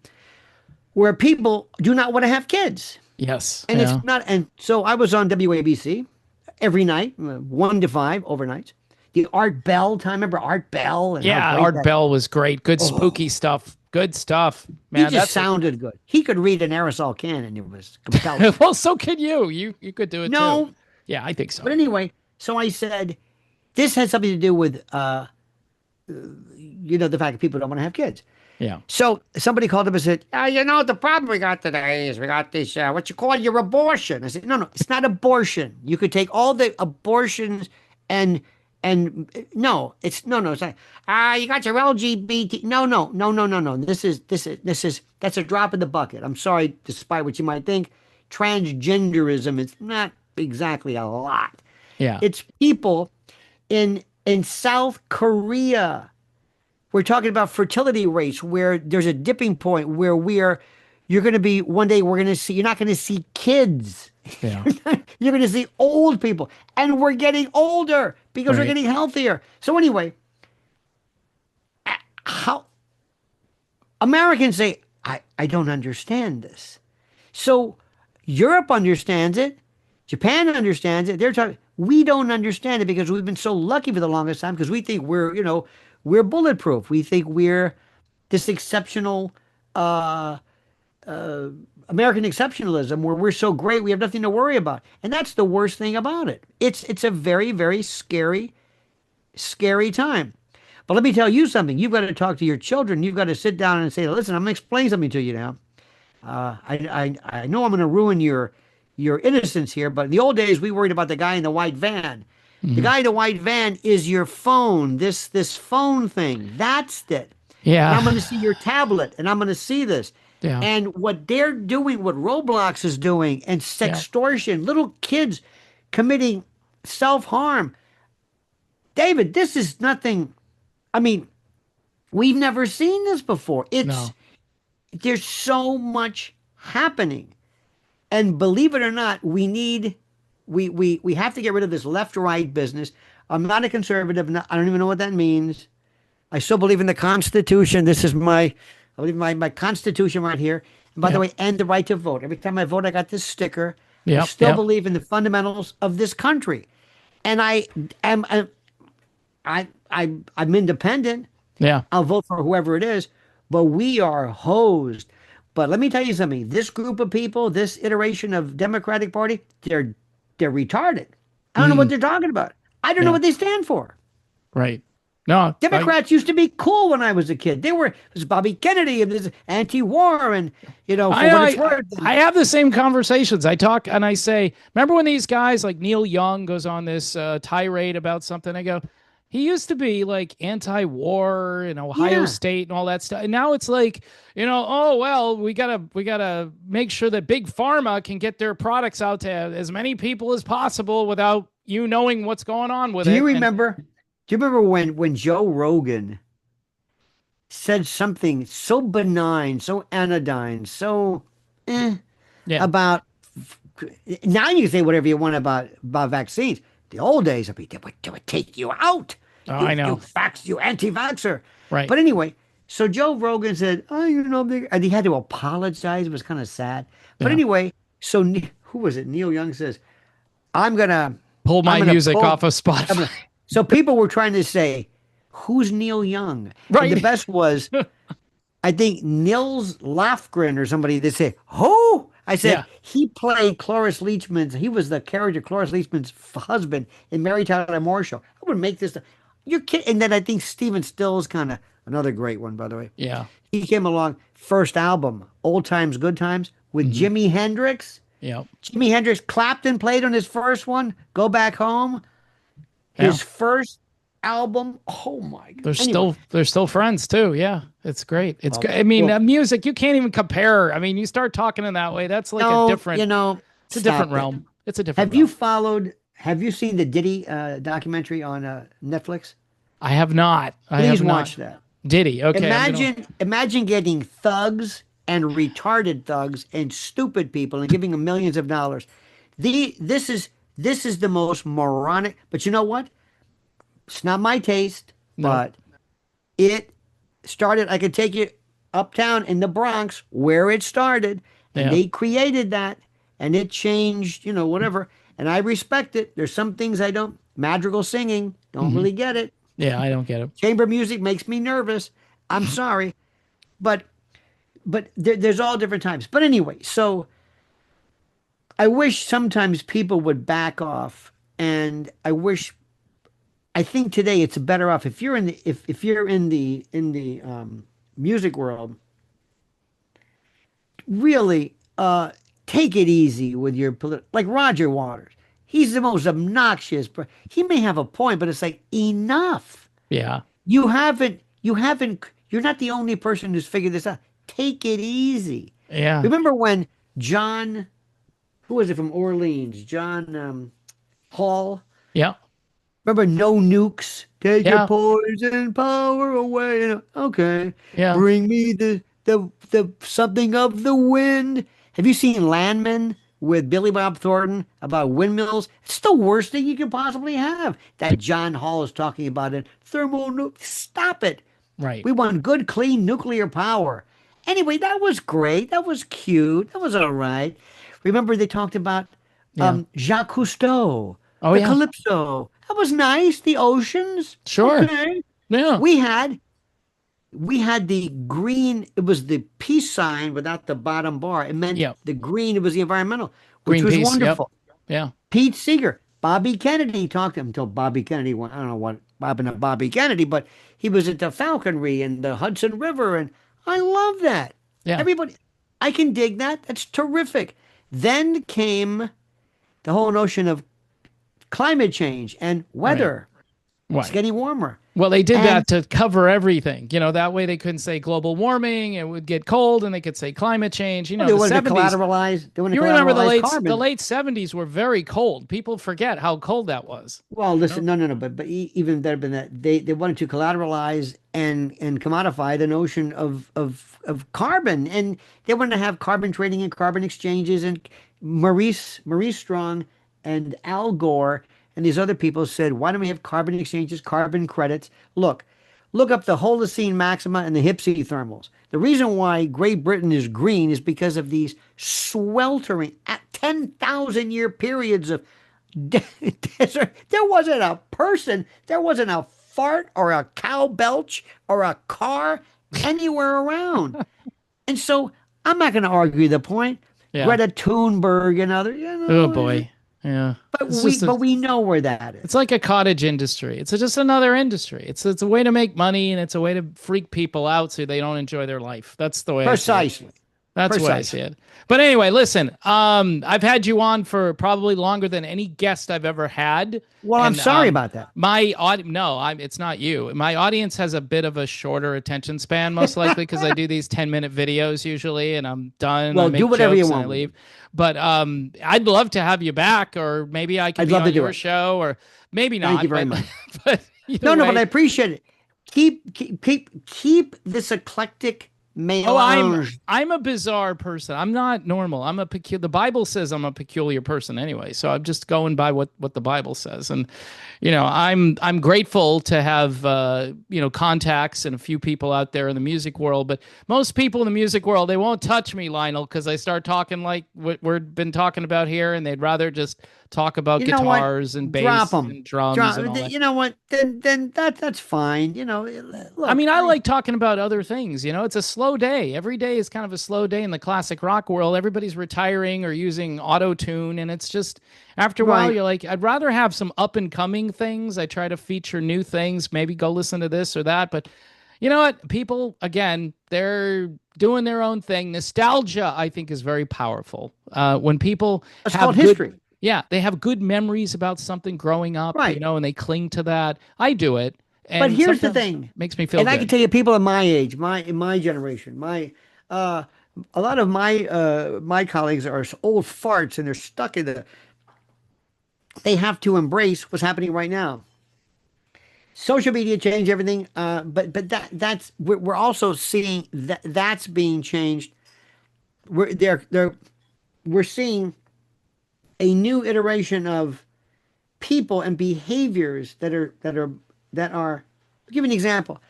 where people do not want to have kids. Yes. And Yeah. it's not, and so I was on WABC every night, 1 to 5 overnights. The Art Bell time, remember Art Bell? And how Yeah, great Art that- Bell was great. Good spooky stuff. Good stuff. He Man, just sounded good. He could read an aerosol can and it was compelling. well, so can you. You could do it No, too. Yeah, I think so. but anyway, so I said, this has something to do with, the fact that people don't want to have kids. Yeah. So somebody called up and said, the problem we got today is we got this, what you call your abortion. I said, no, it's not abortion. You could take all the abortions and no, it's not. You got your LGBT. No. This is, that's a drop in the bucket. I'm sorry, despite what you might think, transgenderism is not exactly a lot. Yeah. It's people in South Korea. We're talking about fertility rates where there's a dipping point where you're going to be one day you're not going to see kids. Yeah. You're going to see old people, and we're getting older because we're Right. getting healthier. So anyway, how Americans say, I don't understand this. So Europe understands it. Japan understands it. They're talking. We don't understand it because we've been so lucky for the longest time because we think we're bulletproof. We think we're this exceptional American exceptionalism where we're so great we have nothing to worry about. And that's the worst thing about it. It's a very, very scary time. But let me tell you something. You've got to talk to your children. You've got to sit down and say, listen, I'm going to explain something to you now. I know I'm going to ruin your innocence here, but in the old days, we worried about the guy in the white van. Mm-hmm. The guy in the white van is your phone, this phone thing. That's it. Yeah. And I'm going to see your tablet, and I'm going to see this. Yeah. And what they're doing, what Roblox is doing, and sextortion, little kids committing self-harm. David, this is nothing. I mean, we've never seen this before. There's so much happening. And believe it or not, we have to get rid of this left-right business. I'm not a conservative. I don't even know what that means. I still believe in the Constitution. I believe my Constitution right here. And by the way, and the right to vote. Every time I vote, I got this sticker. I still believe in the fundamentals of this country. And I'm independent. Yeah. I'll vote for whoever it is, but we are hosed. But let me tell you something. This group of people, this iteration of Democratic Party, they're retarded. I don't know what they're talking about. I don't know what they stand for. Right. No, Democrats used to be cool when I was a kid. It was Bobby Kennedy and this anti-war and for what it's worth. I have the same conversations. I talk and I say, remember when these guys like Neil Young goes on this tirade about something? I go, he used to be like anti-war in Ohio Yeah. State and all that stuff. And now it's like, oh well, we gotta make sure that big pharma can get their products out to as many people as possible without you knowing what's going on with Do it. you And remember? Do you remember when Joe Rogan said something so benign, so anodyne, so yeah, about now you can say whatever you want about vaccines. The old days, they would take you out. oh, I know, You anti-vaxxer. right? But anyway, so Joe Rogan said, "Oh, and he had to apologize. It was kind of sad. But Yeah, anyway, so who was it? Neil Young says, "I'm gonna, pull I'm my gonna music pull." off of I'm Spotify. gonna, so people were trying to say, "Who's Neil Young?" And the Right. best was, I think Nils Lofgren or somebody. They say, "Who?" I said Yeah. he played Cloris Leachman's. He was the character Cloris Leachman's husband in Mary Tyler Moore Show. I would make this. You're kidding. And then I think Stephen Stills kind of another great one, by the way. Yeah. He came along first album, Old Times, Good Times, with Jimi Hendrix. Yeah. Jimi Hendrix, Clapton played on his first one, Go Back Home. Yeah. His first album. Oh my God. They're still friends too. Yeah, it's great. It's good. I mean, Well, music you can't even compare. I mean, you start talking in that way, that's like a no, different. It's a different stop it. realm. It's a different Have you realm. followed? Have you seen the Diddy documentary on Netflix? I have not. I Please have watch not. that. Diddy. Okay. Imagine getting thugs and retarded thugs and stupid people and giving them millions of dollars. This is the most moronic. But you know what? It's not my taste, No. but it started. I could take you uptown in the Bronx where it started, and Yeah. they created that, and it changed, whatever. And I respect it. There's some things I don't. Madrigal singing, don't really get it. Yeah, I don't get it. Chamber music makes me nervous. I'm sorry, but there's all different types. But anyway, so I wish sometimes people would back off, and I think today it's better off if you're in the if you're in the music world. Really, take it easy with your like Roger Waters. He's the most obnoxious. He may have a point, but it's like enough. Yeah. You're not the only person who's figured this out. Take it easy. Yeah. Remember when who was it from Orleans? John Hall. Yeah. Remember no nukes? Take Yeah. your poison power away. Okay. Yeah. Bring me the something of the wind. Have you seen Landman with Billy Bob Thornton about windmills? It's the worst thing you could possibly have. That John Hall is talking about it. Thermal nuke. Stop it. Right. We want good, clean nuclear power. Anyway, that was great. That was cute. That was all right. Remember they talked about Yeah. Jacques Cousteau, Oh, the yeah. Calypso. That was nice. The oceans. Sure. Okay. Yeah. We had the green. It was the peace sign without the bottom bar. It meant Yeah. the green. It was the environmental, which was Greenpeace. Yep. wonderful. Yeah. Pete Seeger, Bobby Kennedy talked to him until Bobby Kennedy went. I don't know what happened to Bobby Kennedy, but he was at the falconry and the Hudson River, and I love that. Yeah. Everybody, I can dig that. That's terrific. Then came the whole notion of climate change and weather. It's Right. getting warmer. Well, they did And that to cover everything. That way they couldn't say global warming, it would get cold, and they could say climate change. they The wanted to 70s. collateralize. They wanted to You remember the collateralize late carbon. the late 70s were very cold. People forget how cold that was. Well, listen, no, but even better than that, they wanted to collateralize and commodify the notion of carbon, and they wanted to have carbon trading and carbon exchanges. And Maurice Strong and Al Gore and these other people said, why don't we have carbon exchanges, carbon credits? Look up the Holocene maxima and the Hypsy thermals. The reason why Great Britain is green is because of these sweltering at 10,000-year periods of desert. There wasn't a person, there wasn't a fart or a cow belch or a car anywhere around. And so I'm not going to argue the point. Yeah. Greta Thunberg and other, Oh boy. Yeah. But It's we just a but we know where that it's is. like a cottage industry. It's just another industry. It's a way to make money and it's a way to freak people out so they don't enjoy their life. That's the way I see it. Precisely. That's the way I see Precisely. it. But anyway, listen, I've had you on for probably longer than any guest I've ever had. Well, I'm And sorry about that. no, it's not you. My audience has a bit of a shorter attention span, most likely, because I do these 10-minute videos usually, and I'm done. I Well, do make whatever you jokes and I want with leave. it. But I'd love to have you back, or maybe I can I'd be love on to do your it. show, or maybe Thank you not. very But much. but either No, no, but I way, appreciate it. Keep this eclectic oh, melange. I'm a bizarre person. I'm not normal. I'm a peculiar. The Bible says I'm a peculiar person anyway. So I'm just going by what the Bible says. And I'm grateful to have contacts and a few people out there in the music world. But most people in the music world, they won't touch me, Lionel, because I start talking like what we've been talking about here, and they'd rather just talk about You know what? guitars and Drop bass them. and drums Drop. and all that. You know what? Then that's fine. I Look, mean, I like talking about other things. It's a slow day. Every day is kind of a slow day in the classic rock world. Everybody's retiring or using auto tune. And it's just, after a while, right. you're like, I'd rather have some up and coming things. I try to feature new things, maybe go listen to this or that. But you know what? People, again, they're doing their own thing. Nostalgia, I think, is very powerful. When people That's called have good, history. yeah, they have good memories about something growing up, Right. and they cling to that. I do it. But And here's the sometimes thing, makes me feel and I can good. tell you, people of my age, my generation, uh, a lot of my colleagues are old farts, and they're stuck in the. They have to embrace what's happening right now. Social media changed everything, but that's we're also seeing that's being changed. We're seeing a new iteration of people and behaviors that are. I'll give you an example.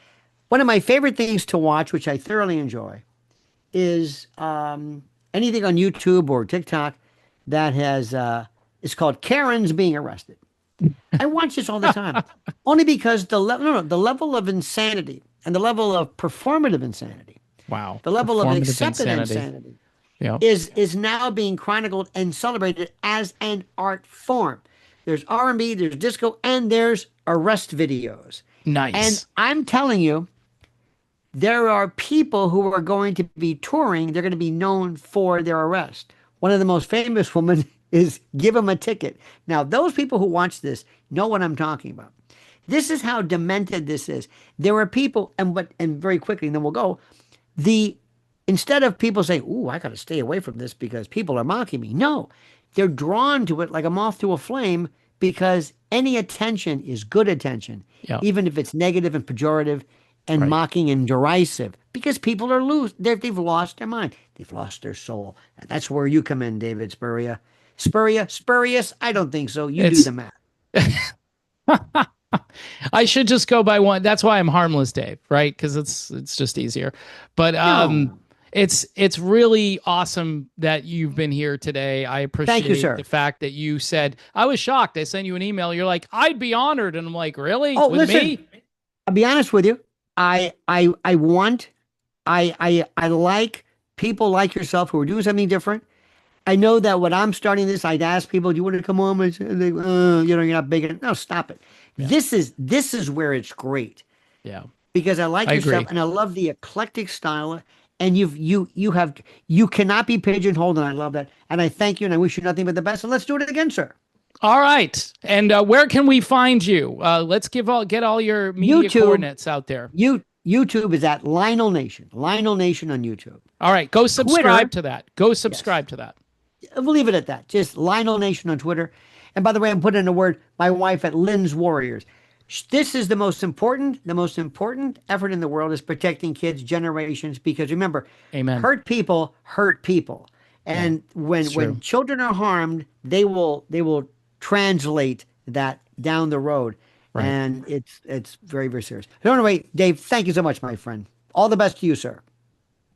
One of my favorite things to watch, which I thoroughly enjoy, is anything on YouTube or TikTok that has it's called Karens being arrested. I watch this all the time, only because the level of insanity and the level of performative insanity, Wow. the level of Performative accepted insanity. insanity, Yeah. is now being chronicled and celebrated as an art form. There's R&B, there's disco, and there's arrest videos. And Nice. I'm telling you, there are people who are going to be touring. They're going to be known for their arrest. One of the most famous women is Give Them a Ticket. Now, those people who watch this know what I'm talking about. This is how demented this is. There are people, and very quickly, and then we'll go. The Instead of people saying, "Ooh, I got to stay away from this because people are mocking me," no, they're drawn to it like a moth to a flame because any attention is good attention, Yeah. even if it's negative and pejorative and Right. mocking and derisive. Because people are they've lost their mind, they've lost their soul, and that's where you come in, David Spurrier. Spurious? I don't think so. You do It's the math. I should just go by one. That's why I'm harmless, Dave, right? Because it's just easier. But No, it's really awesome that you've been here today. I thank you, appreciate the sir. fact that you said I was shocked. I sent you an email. You're like, I'd be honored, and I'm like, really? Oh, With listen, me? I'll be honest with you. I want I like people like yourself who are doing something different. I know that when I'm starting this, I'd ask people, "Do you want to come on?" And they, you're not big enough. No, stop it. Yeah. This is where it's great Yeah. because I like I your stuff agree. and I love the eclectic style. And you cannot be pigeonholed, and I love that. And I thank you, and I wish you nothing but the best. And let's do it again, sir. All right. And where can we find you? Let's get all your media YouTube, coordinates out there. YouTube is at Lionel Nation. Lionel Nation on YouTube. All right. Go Twitter, subscribe to that. Go yes. subscribe to that. We'll leave it at that. Just Lionel Nation on Twitter. And by the way, I'm putting in a word, my wife at Lynn's Warriors. This is the most important effort in the world is protecting kids, generations, because remember, Amen. hurt people hurt people. Yeah. And It's when true. children are harmed, they will translate that down the road. Right. And it's very, very serious. So anyway, Dave, thank you so much, my friend. All the best to you, sir.